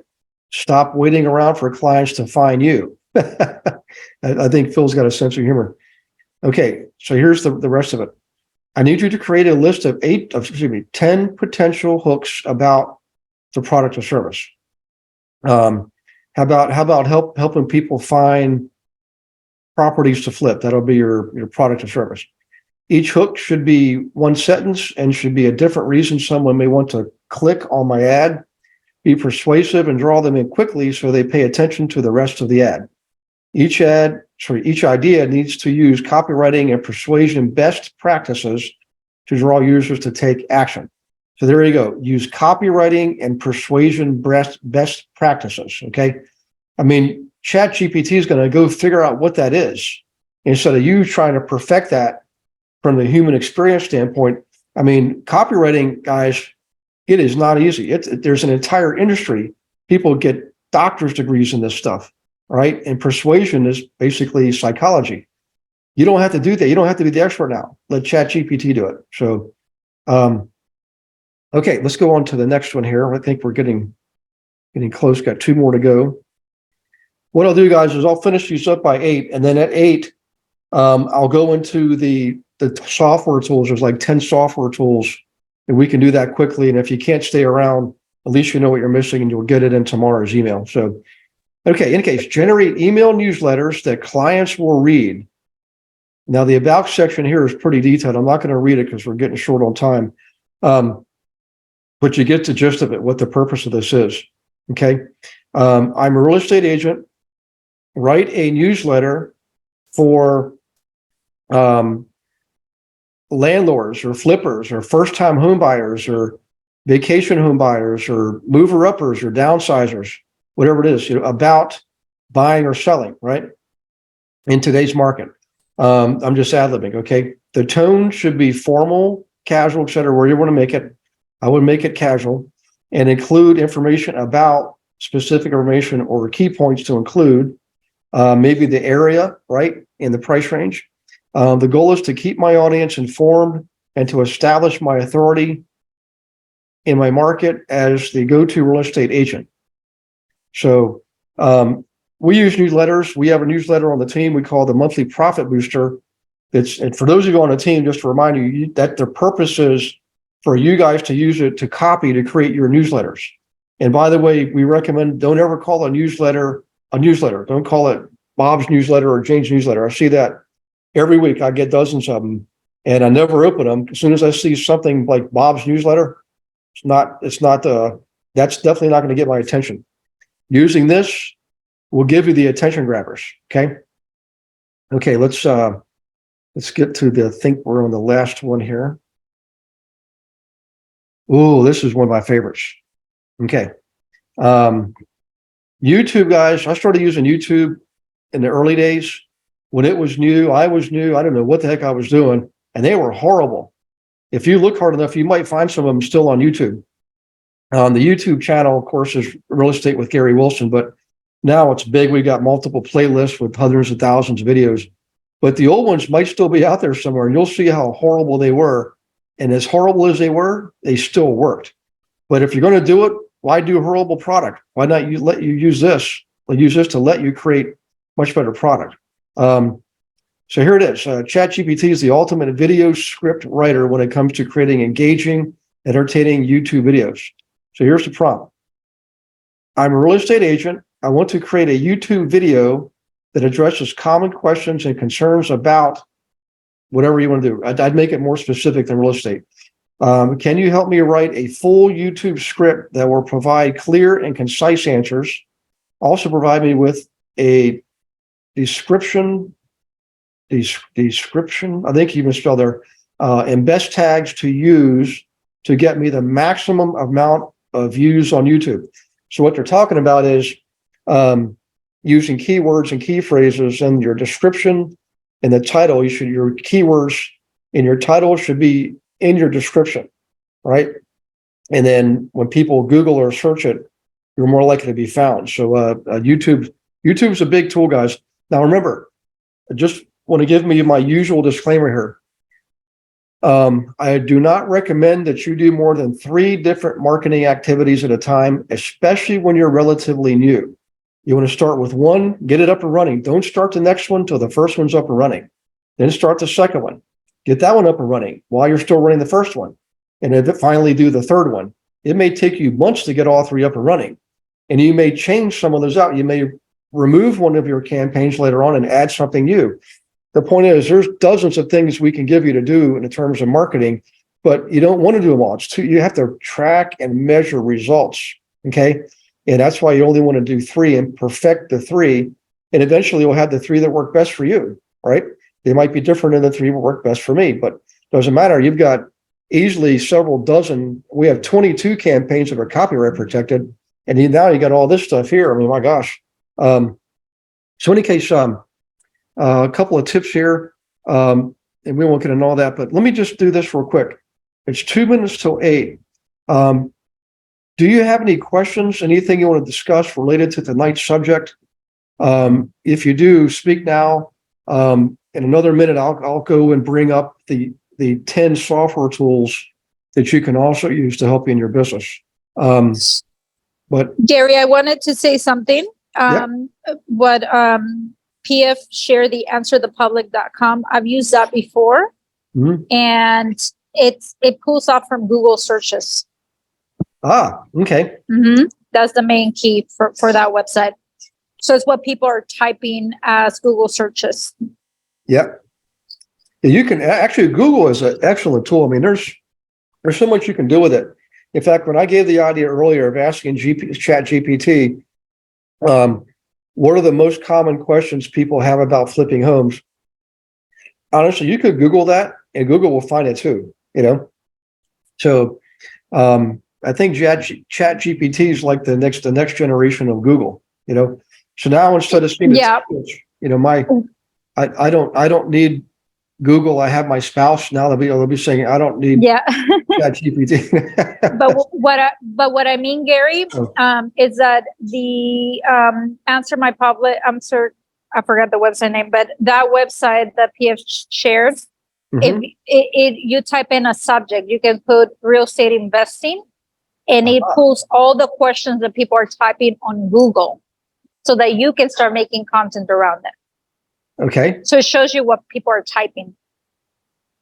Stop waiting around for clients to find you. I think Phil's got a sense of humor. Okay, so here's the rest of it. I need you to create a list of 10 potential hooks about the product or service. How about helping people find properties to flip? That'll be your product or service. Each hook should be 1 sentence and should be a different reason someone may want to click on my ad. Be persuasive and draw them in quickly so they pay attention to the rest of the ad. Each idea needs to use copywriting and persuasion best practices to draw users to take action. So there you go. Use copywriting and persuasion best practices. Okay. I mean, ChatGPT is going to go figure out what that is instead of you trying to perfect that from the human experience standpoint. I mean, copywriting, guys, it is not easy. There's an entire industry. People get doctor's degrees in this stuff, right? And persuasion is basically psychology. You don't have to do that. You don't have to be the expert now. Let ChatGPT do it. So, okay, let's go on to the next one here. I think we're getting close. Got 2 more to go. What I'll do, guys, is I'll finish these up by 8, and then at 8, I'll go into the software tools. There's like 10 software tools, and we can do that quickly. And if you can't stay around, at least you know what you're missing, and you'll get it in tomorrow's email. So, okay, in case, generate email newsletters that clients will read. Now, the about section here is pretty detailed. I'm not going to read it because we're getting short on time. But you get the gist of it, what the purpose of this is. Okay. I'm a real estate agent. Write a newsletter for landlords or flippers or first-time home buyers or vacation home buyers or mover-uppers or downsizers, whatever it is, about buying or selling, right? In today's market. I'm just ad-libbing, okay? The tone should be formal, casual, et cetera, where you want to make it. I would make it casual and include information about specific information or key points to include, maybe the area, right, in the price range. The goal is to keep my audience informed and to establish my authority in my market as the go-to real estate agent. So we use newsletters. We have a newsletter on the team we call the Monthly Profit Booster. And for those of you on the team, just to remind you that the purpose is for you guys to use it to copy to create your newsletters. And by the way, we recommend don't ever call a newsletter a newsletter. Don't call it Bob's newsletter or Jane's newsletter. I see that every week. I get dozens of them, and I never open them. As soon as I see something like Bob's newsletter, that's definitely not going to get my attention. Using this will give you the attention grabbers. Okay, let's get to I think we're on the last one here. Oh, this is one of my favorites. Okay. YouTube, guys, I started using YouTube in the early days. When it was new, I was new. I don't know what the heck I was doing, and they were horrible. If you look hard enough, you might find some of them still on YouTube. The YouTube channel, of course, is Real Estate with Gary Wilson, but now it's big. We got multiple playlists with hundreds of thousands of videos, but the old ones might still be out there somewhere, and you'll see how horrible they were. And as horrible as they were, they still worked. But if you're going to do it, why do a horrible product? Why not use this? Use this to let you create much better product. So here it is. ChatGPT is the ultimate video script writer when it comes to creating engaging, entertaining YouTube videos. So here's the prompt. I'm a real estate agent. I want to create a YouTube video that addresses common questions and concerns about whatever you want to do. I'd make it more specific than real estate. Can you help me write a full YouTube script that will provide clear and concise answers? Also provide me with a description, I think you can spell there, and best tags to use to get me the maximum amount of views on YouTube. So what they're talking about is using keywords and key phrases in your description and the title. Your keywords in your title should be in your description, right? And then when people Google or search it, you're more likely to be found. So YouTube's a big tool, guys. Now remember, I just want to give me my usual disclaimer here. I do not recommend that you do more than 3 different marketing activities at a time, especially when you're relatively new. You want to start with one, get it up and running. Don't start the next one till the first one's up and running. Then start the second one. Get that one up and running while you're still running the first one. And then finally do the third one. It may take you months to get all 3 up and running. And you may change some of those out. You may remove one of your campaigns later on and add something new. The point is, there's dozens of things we can give you to do in terms of marketing, but you don't want to do them all. You have to track and measure results, okay? And that's why you only want to do 3 and perfect the 3, and eventually you'll have the 3 that work best for you, right? They might be different than the 3 that work best for me, but it doesn't matter. You've got easily several dozen. We have 22 campaigns that are copyright protected, and now you got all this stuff here. I mean, my gosh. So in any case, a couple of tips here, and we won't get into all that, but let me just do this real quick. It's 2 minutes till 8. Do you have any questions, anything you want to discuss related to tonight's subject? If you do, speak now. In another minute, I'll go and bring up the 10 software tools that you can also use to help you in your business. But Gary, I wanted to say something. What PF share the answerthepublic.com. I've used that before, and it pulls off from Google searches. Okay. That's the main key for that website. So it's what people are typing as Google searches. Yep. You can actually, Google is an excellent tool. I mean, there's so much you can do with it. In fact, when I gave the idea earlier of asking ChatGPT, what are the most common questions people have about flipping homes? Honestly, you could Google that and Google will find it too, you know? So I think ChatGPT is like the next generation of Google, you know? So now instead of seeing you know, I don't need Google. I have my spouse now. They'll be saying I don't need ChatGPT. But what I mean, Gary, is that the I forgot the website name, but that website that PF shared, if you type in a subject, you can put real estate investing, and it pulls all the questions that people are typing on Google, so that you can start making content around it. Okay. So it shows you what people are typing.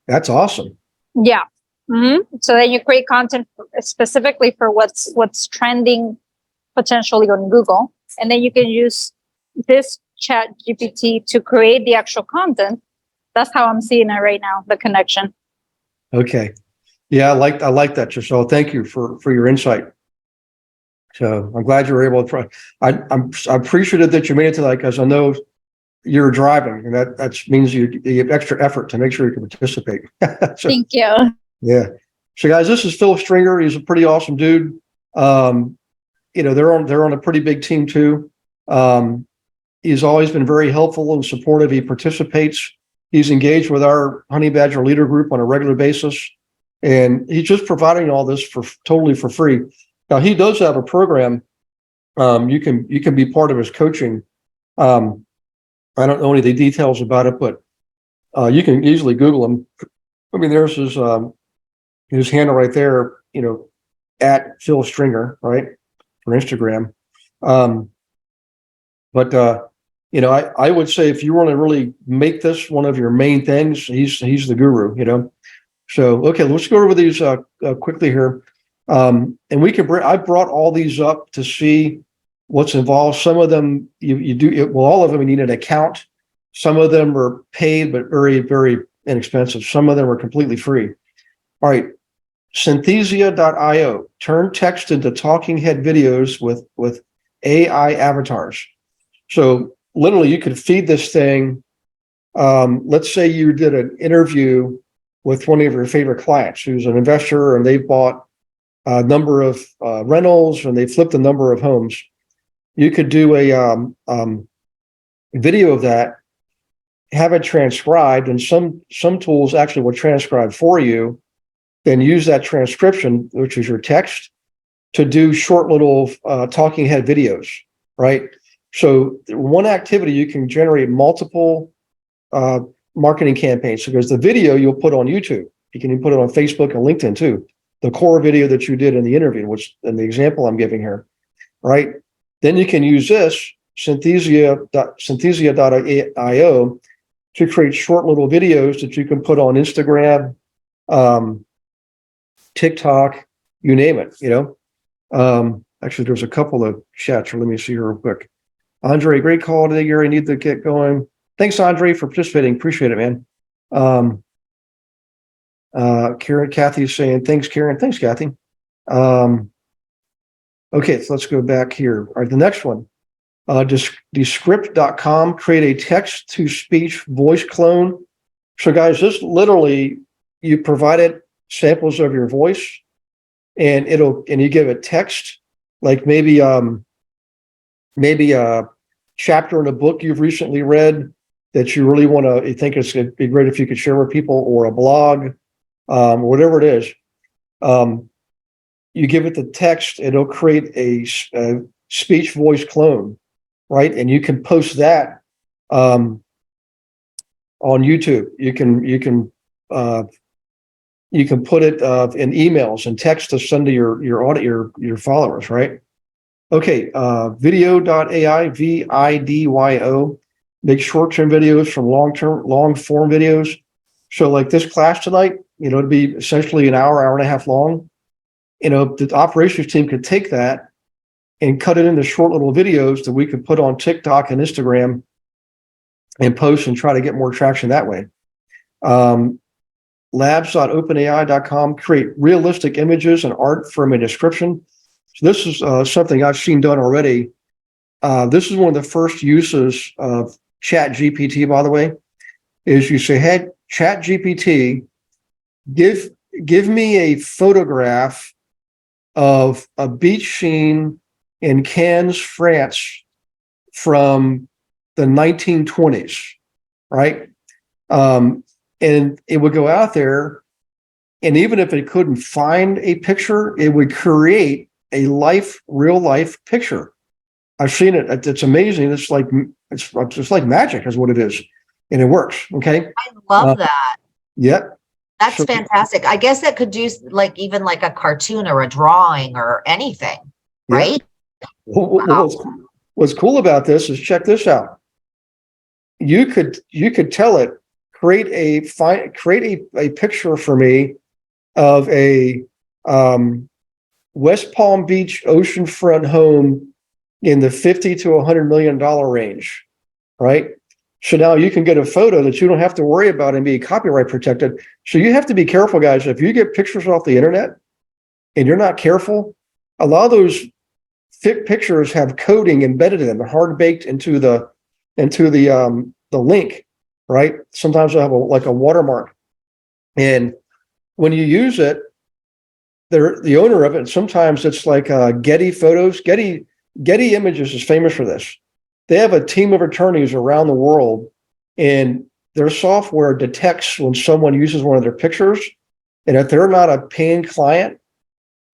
That's awesome. Yeah. So then you create content specifically for what's trending potentially on Google. And then you can use this Chat GPT to create the actual content. That's how I'm seeing it right now, the connection. Okay. Yeah, I like that, Giselle. Thank you for your insight. So I'm glad you were able to. I'm appreciative that you made it tonight, because I know you're driving, and that means you have extra effort to make sure you can participate. Thank you. Yeah. So guys, this is Phil Stringer. He's a pretty awesome dude. You know, they're on a pretty big team too. He's always been very helpful and supportive. He participates. He's engaged with our Honey Badger leader group on a regular basis, and he's just providing all this totally for free. Now he does have a program. You can be part of his coaching. I don't know any of the details about it, but you can easily Google him. I mean, there's his handle right there, you know, at Phil Stringer, right, for Instagram. But I would say if you want to really make this one of your main things, he's the guru, So, okay, let's go over these quickly here. And we can I brought all these up to see what's involved. Some of them you do, well, all of them you need an account. Some of them are paid, but very, very inexpensive. Some of them are completely free. All right. Synthesia.io, turn text into talking head videos with AI avatars. So literally you could feed this thing. Let's say you did an interview with one of your favorite clients who's an investor and they've bought a number of rentals and they flipped a number of homes. You could do a video of that, have it transcribed, and some tools actually will transcribe for you, then use that transcription, which is your text, to do short little talking head videos, right? So one activity, you can generate multiple marketing campaigns, because the video you'll put on YouTube, you can even put it on Facebook and LinkedIn too. The core video that you did in the interview, which in the example I'm giving here, right? Then you can use this synthesia.io to create short little videos that you can put on Instagram, TikTok, you name it, Actually, there's a couple of chats. Let me see here real quick. Andre, great call today, Gary. Need to get going. Thanks, Andre, for participating. Appreciate it, man. Karen, Kathy is saying, thanks, Karen. Thanks, Kathy. Okay, so let's go back here. All right, the next one. Descript.com, create a text-to-speech voice clone. So, guys, this literally, you provided samples of your voice, and you give it text, like maybe a chapter in a book you've recently read that you really you think it'd be great if you could share with people, or a blog, whatever it is. You give it the text, it'll create a speech voice clone, right? And you can post that on YouTube. You can put it in emails and text to send to your followers, right? Okay, video.ai, VIDYO, make short-term videos from long-form videos. So like this class tonight, it'd be essentially an hour and a half long. The operations team could take that and cut it into short little videos that we could put on TikTok and Instagram and post and try to get more traction that way. Labs.openai.com, create realistic images and art from a description. So this is something I've seen done already. This is one of the first uses of Chat GPT, by the way, is you say, hey, Chat GPT, give me a photograph of a beach scene in Cannes, France from the 1920s, right? And it would go out there, and even if it couldn't find a picture, it would create a real life picture. I've seen it. It's amazing. It's just like magic is what it is. And it works. Okay. I love that. Yep. That's So- fantastic. I guess that could do even like a cartoon or a drawing or anything, Yeah. right? What's cool about this is, check this out. You could tell it, create a picture for me of a West Palm Beach oceanfront home in the $50 to $100 million range, right? So now you can get a photo that you don't have to worry about and be copyright protected. So you have to be careful, guys. If you get pictures off the internet and you're not careful, a lot of those pictures have coding embedded in them. They're hard baked into the link, right? Sometimes they'll have a watermark. And when you use it, they're the owner of it. Sometimes it's like Getty Photos. Getty Images is famous for this. They have a team of attorneys around the world, and their software detects when someone uses one of their pictures. And if they're not a paying client,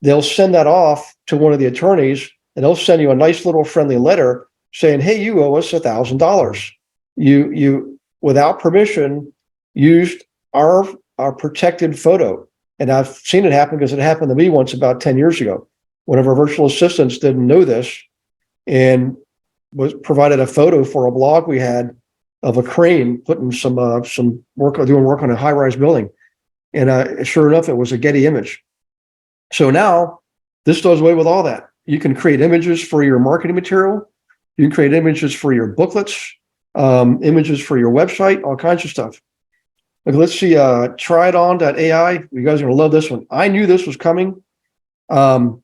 they'll send that off to one of the attorneys, and they'll send you a nice little friendly letter saying, hey, you owe us $1,000. You without permission used our protected photo. And I've seen it happen because it happened to me once about 10 years ago. One of our virtual assistants didn't know this, and was provided a photo for a blog we had of a crane putting some work, doing work on a high-rise building. And sure enough, it was a Getty image. So now this does away with all that. You can create images for your marketing material. You can create images for your booklets, images for your website, all kinds of stuff. Like, let's see, tryiton.ai. You guys are going to love this one. I knew this was coming. There's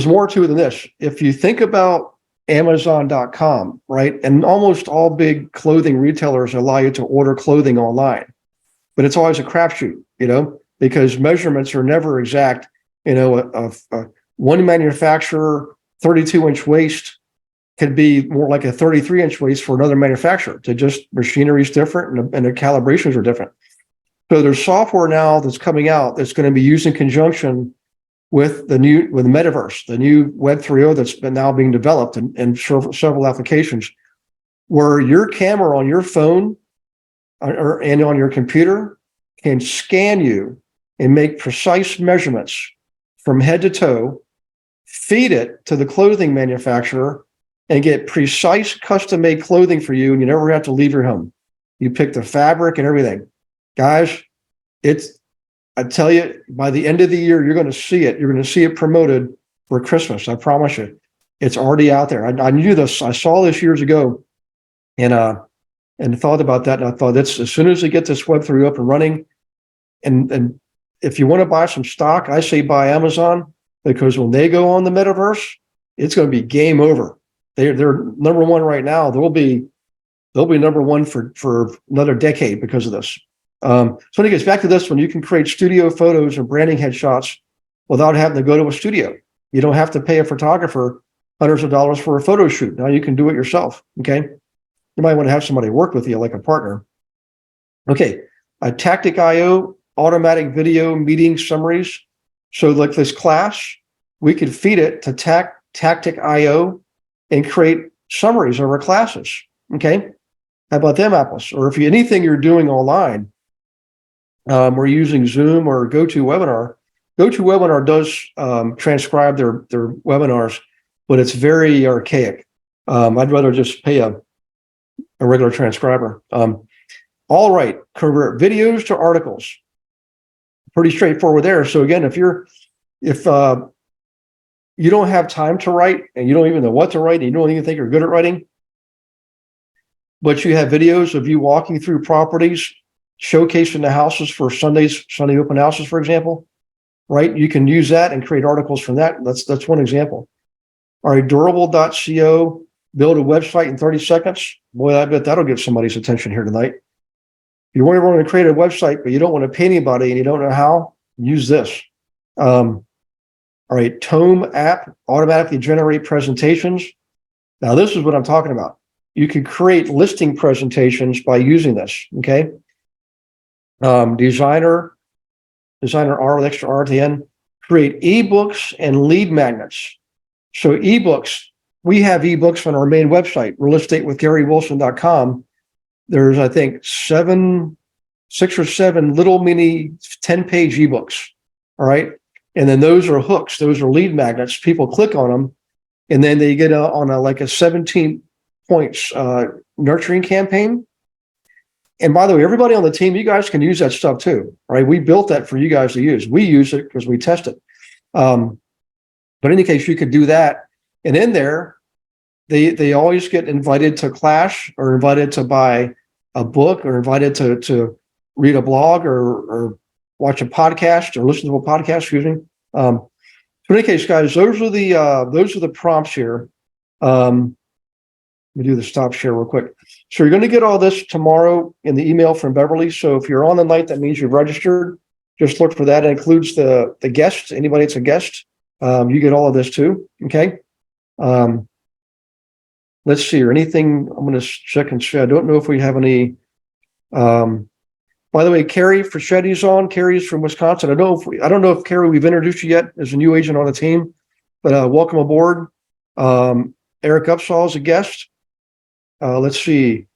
more to it than this. If you think about Amazon.com, right? And almost all big clothing retailers allow you to order clothing online, but it's always a crapshoot, because measurements are never exact. One manufacturer, 32-inch waist could be more like a 33-inch waist for another manufacturer. Machinery is different and the calibrations are different. So there's software now that's coming out that's going to be used in conjunction with the metaverse, the new Web 3.0 that's been now being developed in several applications, where your camera on your phone and on your computer can scan you and make precise measurements from head to toe, feed it to the clothing manufacturer, and get precise custom-made clothing for you, and you never have to leave your home. You pick the fabric and everything. Guys, I tell you, by the end of the year, you're going to see it. You're going to see it promoted for Christmas. I promise you. It's already out there. I knew this. I saw this years ago and thought about that. And I thought, that's as soon as they get this Web3 up and running, and if you want to buy some stock, I say buy Amazon, because when they go on the metaverse, it's going to be game over. They're number one right now. They'll be number one for another decade because of this. So when it gets back to this one, you can create studio photos and branding headshots without having to go to a studio. You don't have to pay a photographer hundreds of dollars for a photo shoot. Now you can do it yourself. Okay. You might want to have somebody work with you, like a partner. Okay. Tactic.io, automatic video meeting summaries. So like this class, we could feed it to Tactic.io and create summaries of our classes. Okay. How about them apples? Or if anything you're doing online, we're using Zoom or GoToWebinar. GoToWebinar does transcribe their webinars, but it's very archaic. I'd rather just pay a regular transcriber. All right, convert videos to articles. Pretty straightforward there. So again, if you don't have time to write and you don't even know what to write and you don't even think you're good at writing, but you have videos of you walking through properties, showcasing the houses for Sunday open houses, for example, right? You can use that and create articles from that. That's one example. All right, durable.co, build a website in 30 seconds. Boy, I bet that'll get somebody's attention here tonight. If you want to create a website, but you don't want to pay anybody and you don't know how, use this. All right, Tome app, automatically generate presentations. Now, this is what I'm talking about. You can create listing presentations by using this, okay? Designer R with extra R at the end, create ebooks and lead magnets. So ebooks, we have ebooks on our main website, realestatewithgarywilson.com. There's, I think, 6 or 7 little mini 10-page ebooks, all right? And then those are hooks. Those are lead magnets. People click on them, and then they get on a 17 points nurturing campaign. And by the way, everybody on the team, you guys can use that stuff too, right? We built that for you guys to use. We use it because we test it. But in any case, you could do that. And in there, they always get invited to class or invited to buy a book or invited to read a blog or watch a podcast or listen to a podcast, excuse me. So in any case, guys, those are the prompts here. Let me do the stop share real quick. So you're going to get all this tomorrow in the email from Beverly. So if you're on the night, that means you've registered. Just look for that. It includes the guests. Anybody that's a guest, you get all of this too. Okay. Let's see. Or anything? I'm going to check and see. I don't know if we have any. By the way, Carrie Frichetti's on. Carrie's from Wisconsin. I don't know if Carrie, we've introduced you yet as a new agent on the team, but welcome aboard. Eric Upsall is a guest. Let's see.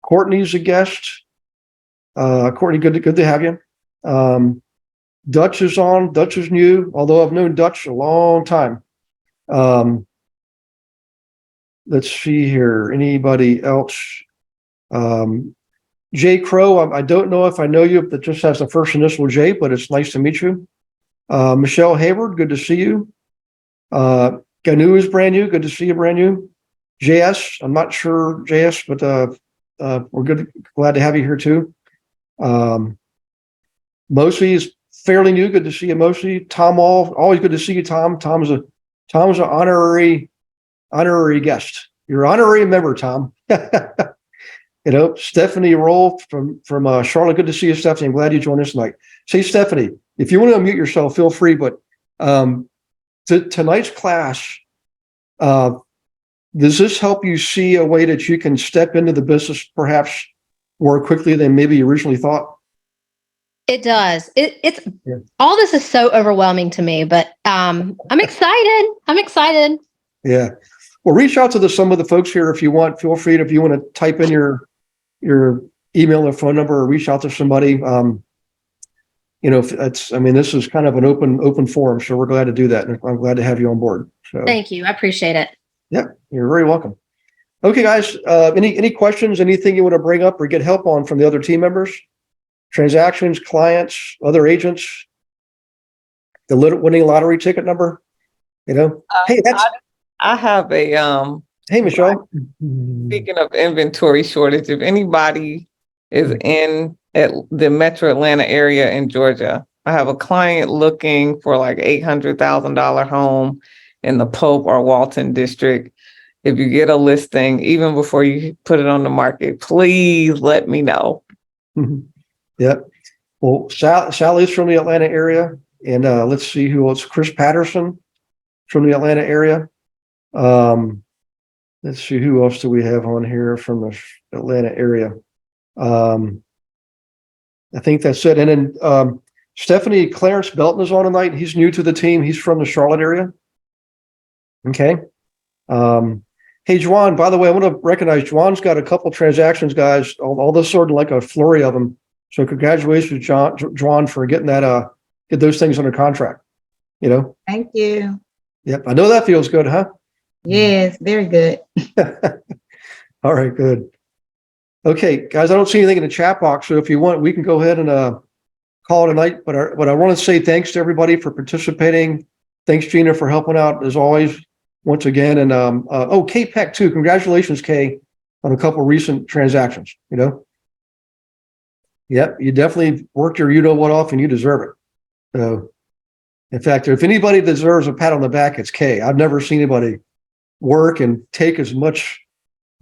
Courtney's a guest. Courtney, good to have you. Dutch is on. Dutch is new, although I've known Dutch a long time. let's see here. Anybody else? Jay Crow, I don't know if I know you, but just has the first initial J, but it's nice to meet you. Michelle Hayward, good to see you. Ganu is brand new. Good to see you, brand new. JS, I'm not sure JS, but we're good. Glad to have you here too. Mosley is fairly new. Good to see you, Mosley. Tom, always good to see you, Tom. Tom's an honorary guest. You're an honorary member, Tom. Stephanie Roll from Charlotte. Good to see you, Stephanie. I'm glad you joined us tonight. Say, Stephanie, if you want to unmute yourself, feel free. But tonight's class, does this help you see a way that you can step into the business perhaps more quickly than maybe you originally thought? It does. It's all this is so overwhelming to me, but I'm excited. Yeah. Well, reach out to some of the folks here if you want. Feel free if you want to type in your email or phone number, or reach out to somebody. This is kind of an open forum, so we're glad to do that, and I'm glad to have you on board. So thank you. I appreciate it. Yeah, you're very welcome. Okay, guys. Any questions? Anything you want to bring up or get help on from the other team members? Transactions, clients, other agents, the winning lottery ticket number. Hey, I have a hey, Michelle. Speaking of inventory shortage, if anybody is in the Metro Atlanta area in Georgia, I have a client looking for like $800,000 home in the Pope or Walton district. If you get a listing, even before you put it on the market, please let me know. Yep. Well, Sal is from the Atlanta area, and let's see who else. Chris Patterson from the Atlanta area. Let's see who else do we have on here from the Atlanta area. I think that's it. And then Stephanie Clarence Belton is on tonight. He's new to the team. He's from the Charlotte area. Okay. Hey, Juan, by the way, I want to recognize Juan's got a couple transactions, guys, all this sort of like a flurry of them. So congratulations, Juan, for getting get those things under contract. Thank you. Yep. I know that feels good, huh? Yes, very good. All right, good. Okay, guys, I don't see anything in the chat box. So if you want, we can go ahead and call it a night. But I want to say thanks to everybody for participating. Thanks, Gina, for helping out as always, once again. And Kay Peck too. Congratulations, Kay, on a couple recent transactions. Yep, you definitely worked your you-know-what off, and you deserve it. So, in fact, if anybody deserves a pat on the back, it's Kay. I've never seen anybody work and take as much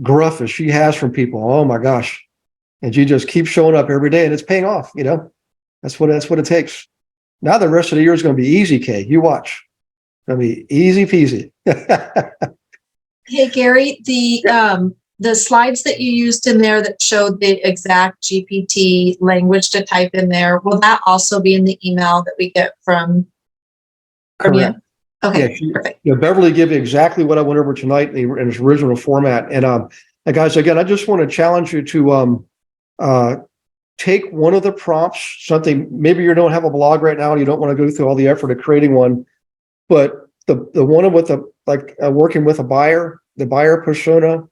gruff as she has from people. Oh my gosh. And she just keeps showing up every day, and it's paying off. That's what it takes. Now the rest of the year is going to be easy, Kay. You watch. It's going to be easy peasy. Hey, Gary, the slides that you used in there that showed the exact GPT language to type in there, will that also be in the email that we get from you? Okay, yeah, perfect. Beverly gave you exactly what I went over tonight in its original format. And guys, again, I just want to challenge you to take one of the prompts, something, maybe you don't have a blog right now and you don't want to go through all the effort of creating one, but the one with working with a buyer, the buyer persona,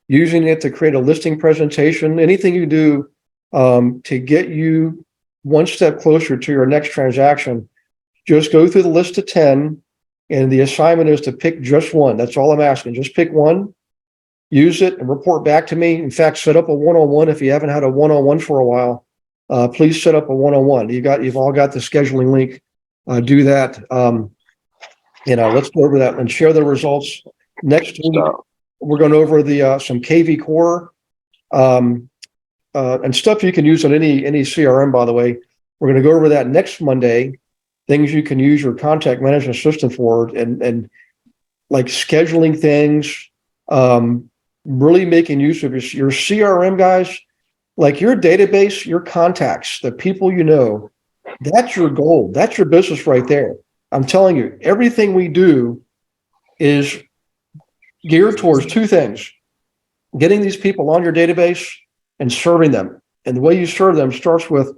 using it to create a listing presentation, anything you do to get you one step closer to your next transaction. Just go through the list of 10, and the assignment is to pick just one. That's all I'm asking. Just pick one, use it, and report back to me. In fact, set up a one-on-one. If you haven't had a one-on-one for a while, please set up a one-on-one. You've all got the scheduling link. Do that. Let's go over that and share the results. Next week, we're going over some KV Core and stuff you can use on any CRM, by the way. We're going to go over that next Monday. Things you can use your contact management system for, and like scheduling things, really making use of your CRM, guys, like your database, your contacts, the people that's your goal. That's your business right there. I'm telling you, everything we do is geared towards two things: getting these people on your database and serving them. And the way you serve them starts with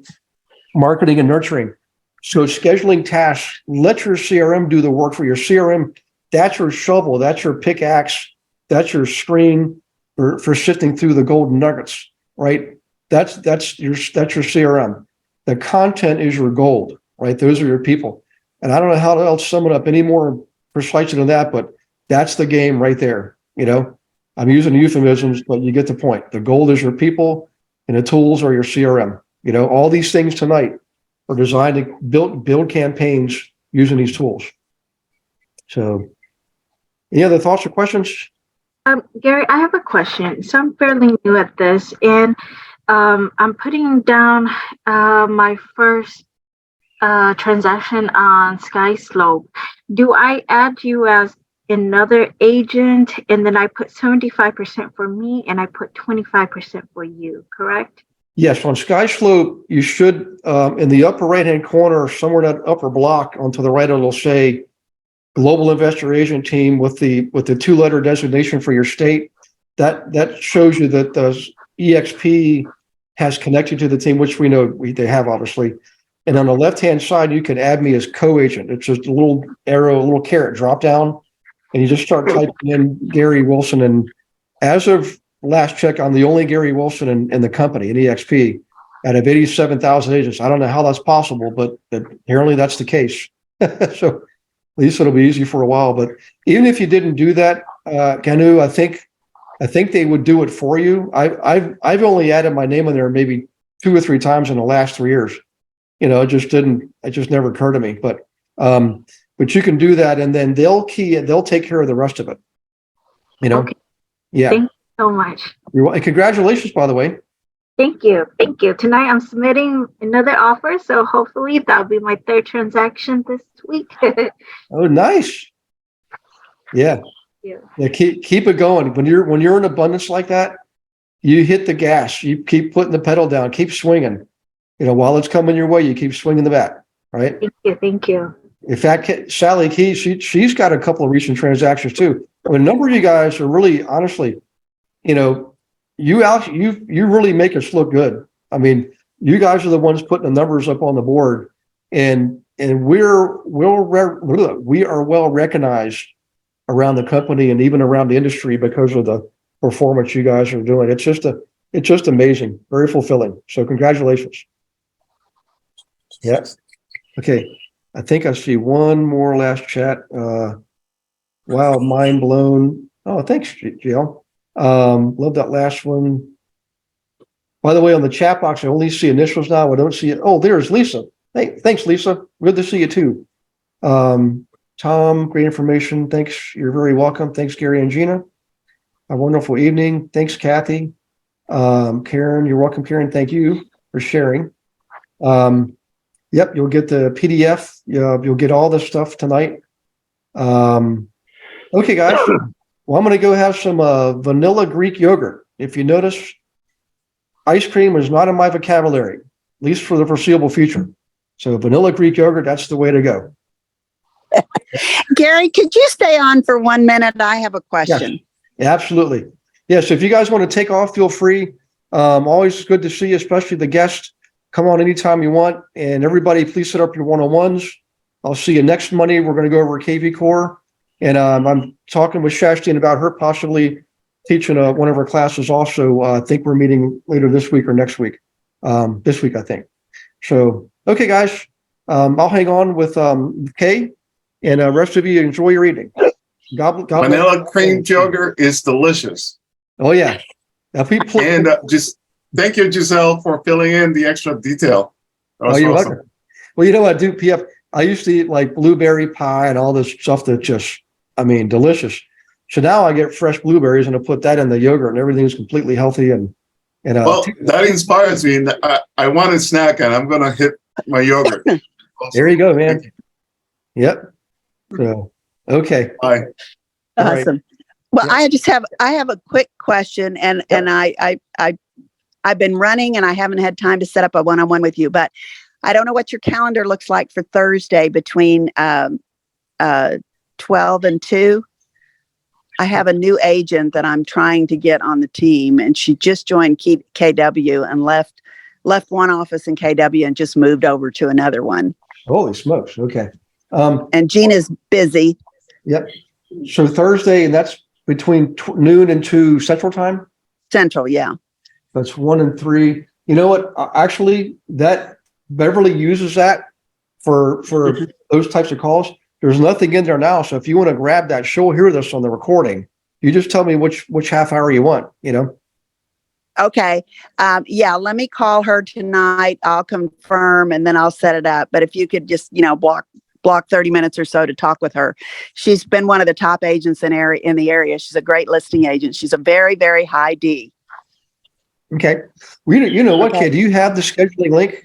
marketing and nurturing. So scheduling tasks, let your CRM do the work for your CRM. that's your shovel, that's your pickaxe, that's your screen for sifting through the golden nuggets, right? That's your CRM. The content is your gold, right? Those are your people. And I don't know how else to sum it up any more precisely than that, but that's the game right there. I'm using euphemisms, but you get the point. The gold is your people and the tools are your CRM. All these things tonight are designed to build campaigns using these tools. So any other thoughts or questions? Gary, I have a question. So I'm fairly new at this, and I'm putting down my first transaction on SkySlope. Do I add you as another agent, and then I put 75% for me, and I put 25% for you, correct? Yes, on SkySlope, you should, in the upper right-hand corner, somewhere in that upper block onto the right, it'll say Global Investor Agent Team with the 2-letter designation for your state. That shows you that the EXP has connected to the team, which we know they have, obviously. And on the left-hand side, you can add me as co-agent. It's just a little arrow, a little carrot drop down, and you just start typing in Gary Wilson. And as of last check, I'm the only Gary Wilson in the company, in EXP, out of 87,000 agents. I don't know how that's possible, but apparently that's the case. So at least it'll be easy for a while. But even if you didn't do that, Ganu, I think they would do it for you. I've only added my name in there maybe 2 or 3 times in the last 3 years. It just never occurred to me. But you can do that, and then they'll take care of the rest of it. Okay. Yeah. Thank you so much. And congratulations, by the way. Thank you. Thank you. Tonight I'm submitting another offer, so hopefully that'll be my 3rd transaction this week. Oh, nice. Yeah. Yeah. Keep it going. When you're in abundance like that, you hit the gas. You keep putting the pedal down. Keep swinging. While it's coming your way, you keep swinging the bat. Right. Thank you. In fact, Sally Key, she's got a couple of recent transactions too. I mean, a number of you guys are really, honestly, you really make us look good. I mean, you guys are the ones putting the numbers up on the board, and we are well recognized around the company and even around the industry because of the performance you guys are doing. It's just amazing, very fulfilling. So congratulations. Yes. Okay. I think I see one more last chat. Wow, mind blown. Oh, thanks, Jill. Love that last one. By the way, on the chat box, I only see initials now. I don't see it. Oh, there's Lisa. Hey, thanks, Lisa. Good to see you too. Tom, great information. Thanks. You're very welcome. Thanks, Gary and Gina. A wonderful evening. Thanks, Kathy. Karen, you're welcome, Karen. Thank you for sharing. Yep, you'll get the PDF. You'll get all this stuff tonight. Okay, guys. Well, I'm going to go have some vanilla Greek yogurt. If you notice, ice cream is not in my vocabulary, at least for the foreseeable future. So vanilla Greek yogurt, that's the way to go. Gary, could you stay on for 1 minute? I have a question. Yes, absolutely. Yes, if you guys want to take off, feel free. Always good to see you, especially the guests. Come on anytime you want. And everybody, please set up your one-on-ones. I'll see you next Monday. We're going to go over KV Core. And I'm talking with Shashtine about her possibly teaching one of her classes also. I think we're meeting later this week or next week. This week, I think. So, okay, guys. I'll hang on with Kay. And the rest of you, enjoy your evening. God Vanilla cream yogurt is delicious. Oh, yeah. And just thank you, Giselle, for filling in the extra detail. That was you're awesome. welcome. Well, you know what I do, PF? I used to eat like blueberry pie and all this stuff that just, delicious. So now I get fresh blueberries and I put that in the yogurt and everything's completely healthy. Well, that inspires me. I want a snack and I'm going to hit my yogurt. There you go, man. Yep. So, okay. Bye. Awesome. Right. Well, yep. I have a quick question, and I've been running and I haven't had time to set up a one-on-one with you, but I don't know what your calendar looks like for Thursday between 12 and 2. I have a new agent that I'm trying to get on the team, and she just joined KW and left one office in KW and just moved over to another one. Holy smokes. Okay. And Gina's busy. Yep. So Thursday, and that's between noon and 2 Central Time? Central, yeah. That's 1 and 3. You know what? Actually, that Beverly uses that for those types of calls. There's nothing in there now. So if you want to grab that, she'll hear this on the recording. You just tell me which half hour you want, you know? Okay. Yeah, let me call her tonight. I'll confirm and then I'll set it up. But if you could just, block 30 minutes or so to talk with her. She's been one of the top agents in the area. She's a great listing agent. She's a very, very high D. Okay. You know what, Okay. Kay? Do you have the scheduling link?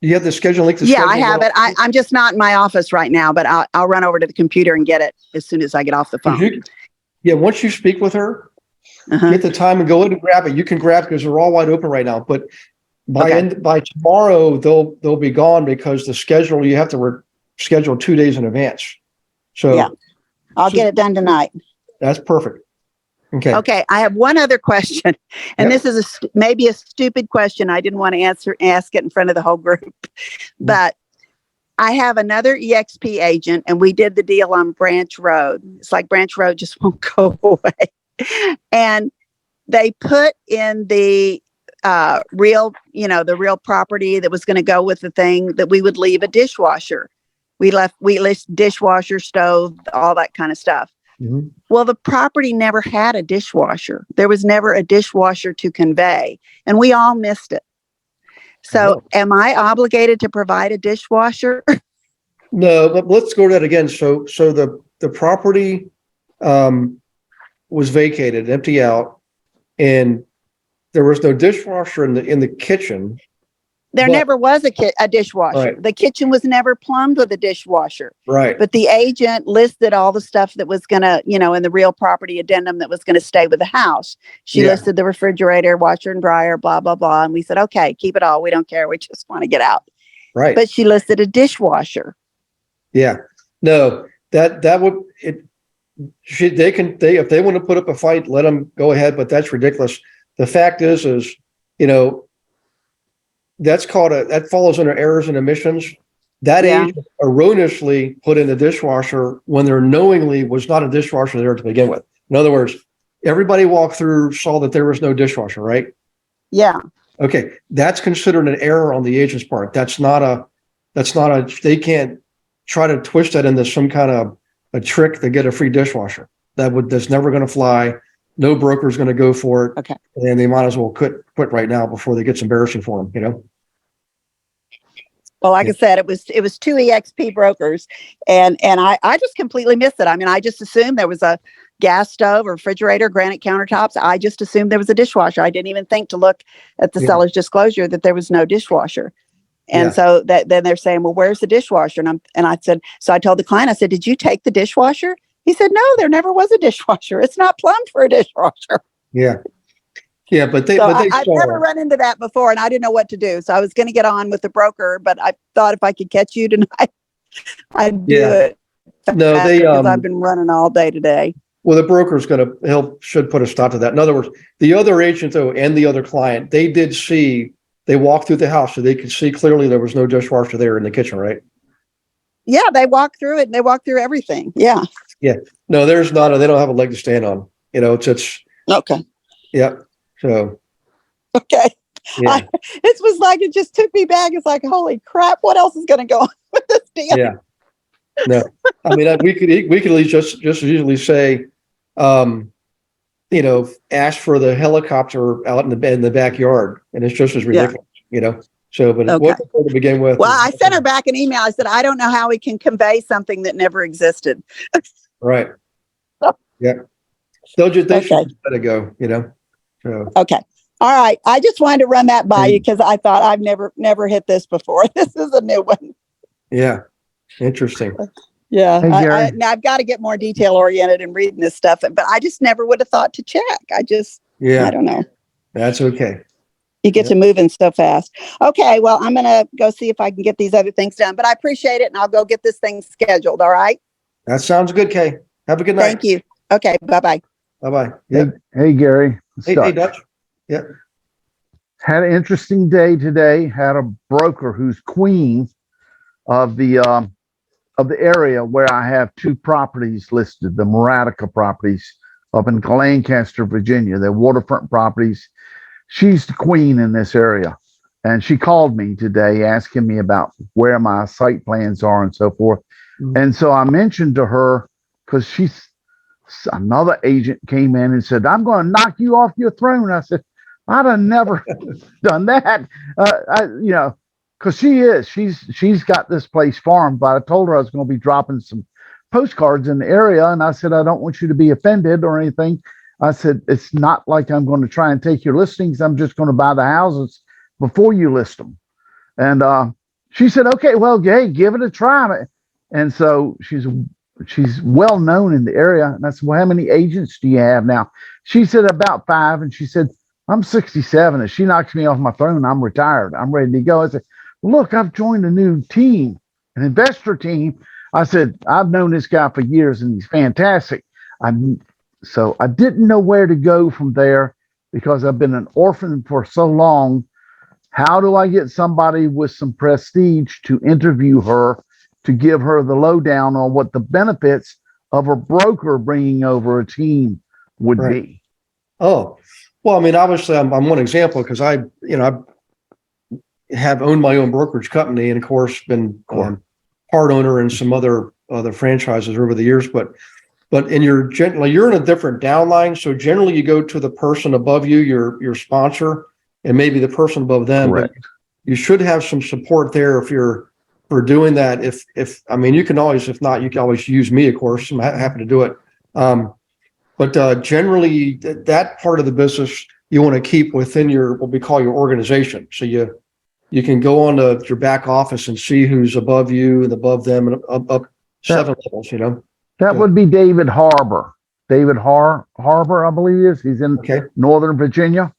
Do you have the scheduling link? Yeah, I have it. I'm just not in my office right now, but I'll run over to the computer and get it as soon as I get off the phone. Once you speak with her, get the time and go in and grab it. You can grab it because they're all wide open right now. But by tomorrow, they'll be gone because the schedule, you have to schedule 2 days in advance. So yeah, I'll get it done tonight. That's perfect. Okay. Okay. I have one other question, and this is maybe a stupid question. I didn't want to ask it in front of the whole group, but I have another EXP agent, and we did the deal on Branch Road. It's like Branch Road just won't go away. And they put in the real property that was going to go with the thing that we would leave a dishwasher. We list dishwasher, stove, all that kind of stuff. Mm-hmm. Well, the property never had a dishwasher. There was never a dishwasher to convey, and we all missed it. So am I obligated to provide a dishwasher? No, but let's go to that again. So the property was vacated, empty out, and there was no dishwasher in the kitchen. There never was a dishwasher. Right. The kitchen was never plumbed with a dishwasher. Right. But the agent listed all the stuff that was going to, in the real property addendum that was going to stay with the house. She listed the refrigerator, washer and dryer, blah, blah, blah. And we said, okay, keep it all. We don't care. We just want to get out. Right. But she listed a dishwasher. Yeah. No, that would, if they want to put up a fight, let them go ahead, but that's ridiculous. The fact is, that falls under errors and omissions. That agent erroneously put in the dishwasher when there knowingly was not a dishwasher there to begin with. In other words, everybody walked through, saw that there was no dishwasher, right? Yeah. Okay. That's considered an error on the agent's part. They can't try to twist that into some kind of a trick to get a free dishwasher. That's never going to fly. No broker's going to go for it. Okay. And they might as well quit right now before they gets embarrassing for them, Well, like I said, it was two EXP brokers, and I just completely missed it. I mean, I just assumed there was a gas stove, or refrigerator, granite countertops. I just assumed there was a dishwasher. I didn't even think to look at the seller's disclosure that there was no dishwasher. And so then they're saying, well, where's the dishwasher? And I said, so I told the client, I said, did you take the dishwasher? He said, no, there never was a dishwasher. It's not plumbed for a dishwasher. Yeah. Yeah, but I've never run into that before, and I didn't know what to do. So I was going to get on with the broker, but I thought if I could catch you tonight, I'd do it. No, because I've been running all day today. Well, the broker's should put a stop to that. In other words, the other agent though, and the other client, they walked through the house so they could see clearly there was no dishwasher there in the kitchen, right? Yeah, they walked through it and they walked through everything. Yeah. Yeah. No, there's not. They don't have a leg to stand on. It's okay. Yeah. So. Okay. Yeah. It was like, it just took me back. It's like, holy crap, what else is going to go on with this deal? Yeah. No, I mean, we could at least just as easily say, ask for the helicopter out in the backyard, and it's just as ridiculous, So, but what to begin with? Well, I sent her back an email. I said, I don't know how we can convey something that never existed. Right. Yeah. They should let it go, So. Okay. All right. I just wanted to run that by you because I thought I've never hit this before. This is a new one. Yeah. Interesting. Yeah. Now I've got to get more detail oriented in reading this stuff, but I just never would have thought to check. I don't know. That's okay. You get to moving so fast. Okay. Well, I'm going to go see if I can get these other things done, but I appreciate it. And I'll go get this thing scheduled. All right. That sounds good, Kay. Have a good night. Thank you. Okay. Bye-bye. Bye-bye. Hey, Gary. Hey, Dutch. Yeah. Had an interesting day today. Had a broker who's queen of the of the area where I have 2 properties listed, the Moradica properties up in Lancaster, Virginia. They're waterfront properties. She's the queen in this area. And she called me today asking me about where my site plans are and so forth. And so I mentioned to her, because another agent came in and said, I'm going to knock you off your throne. I said, I'd have never done that. Because she's got this place farmed, but I told her I was going to be dropping some postcards in the area. And I said, I don't want you to be offended or anything. I said, it's not like I'm going to try and take your listings. I'm just going to buy the houses before you list them. And she said, okay, well, hey, give it a try. And so she's well known in the area. And I said, well, how many agents do you have now? She said about 5. And she said, I'm 67. If she knocks me off my throne, I'm retired. I'm ready to go. I said, look, I've joined a new team, an investor team. I said, I've known this guy for years and he's fantastic. So I didn't know where to go from there because I've been an orphan for so long. How do I get somebody with some prestige to interview her, to give her the lowdown on what the benefits of a broker bringing over a team would be? Oh, well, I mean, obviously I'm one example because I have owned my own brokerage company and of course been part owner in some other franchises over the years, but you're in a different downline. So generally you go to the person above you, your sponsor, and maybe the person above them. Correct. But you should have some support there if you're for doing that. If I mean, you can always, if not, you can always use me, of course. I'm happy to do it. But generally that part of the business you want to keep within your, what we call your organization. So you can go on to your back office and see who's above you and above them and up 7 levels, That would be David Harbor. David Harbor, I believe is. He's in Northern Virginia.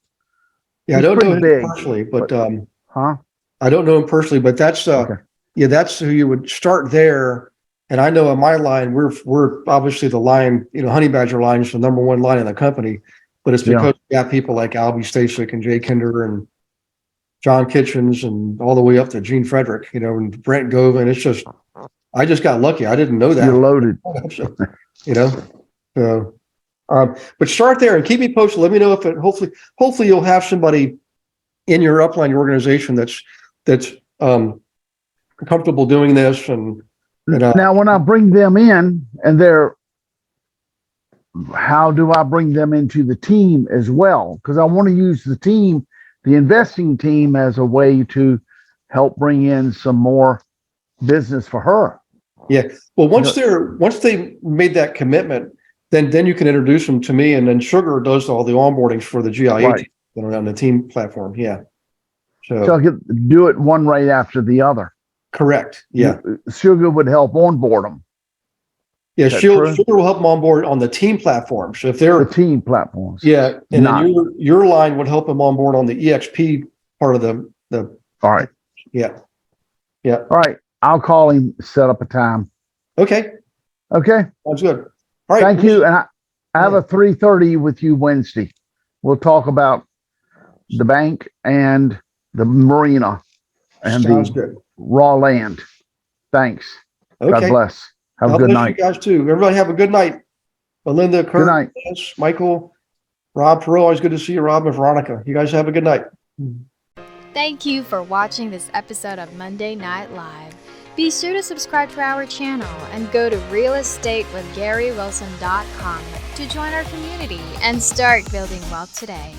Yeah, I don't know him personally, but I don't know him personally, but that's that's who you would start there. And I know in my line, we're obviously the line, Honey Badger line is the number 1 line in the company, but it's because we got people like Albie Stasic and Jay Kinder and John Kitchens and all the way up to Gene Frederick, and Brent Govan. It's just, I just got lucky. I didn't know that. You're loaded. But start there and keep me posted. Let me know if hopefully you'll have somebody in your upline, your organization that's comfortable doing this. And now when I bring them in and how do I bring them into the team as well? Because I want to use the team, the investing team, as a way to help bring in some more business for her. Yeah. Well, once they made that commitment, then you can introduce them to me, and then Sugar does all the onboardings for the GIA team on the team platform. Yeah. So I could do it one right after the other. Correct. Yeah. Sugar would help onboard them. Yeah, Sugar will help them onboard on the team platform. So if they're the team platforms. Yeah. And then your line would help them onboard on the EXP part of the all right. Yeah. Yeah. All right. I'll call him, set up a time. Okay. Sounds good. All right. Thank you. And I have a 3:30 with you Wednesday. We'll talk about the bank and the marina and the raw land. Thanks. Okay. God bless. Have a good night. You guys too. Everybody have a good night. Belinda, Kurt, good night. Michael, Rob, Perot. Always good to see you, Rob and Veronica. You guys have a good night. Thank you for watching this episode of Monday Night Live. Be sure to subscribe to our channel and go to realestatewithgarywilson.com to join our community and start building wealth today.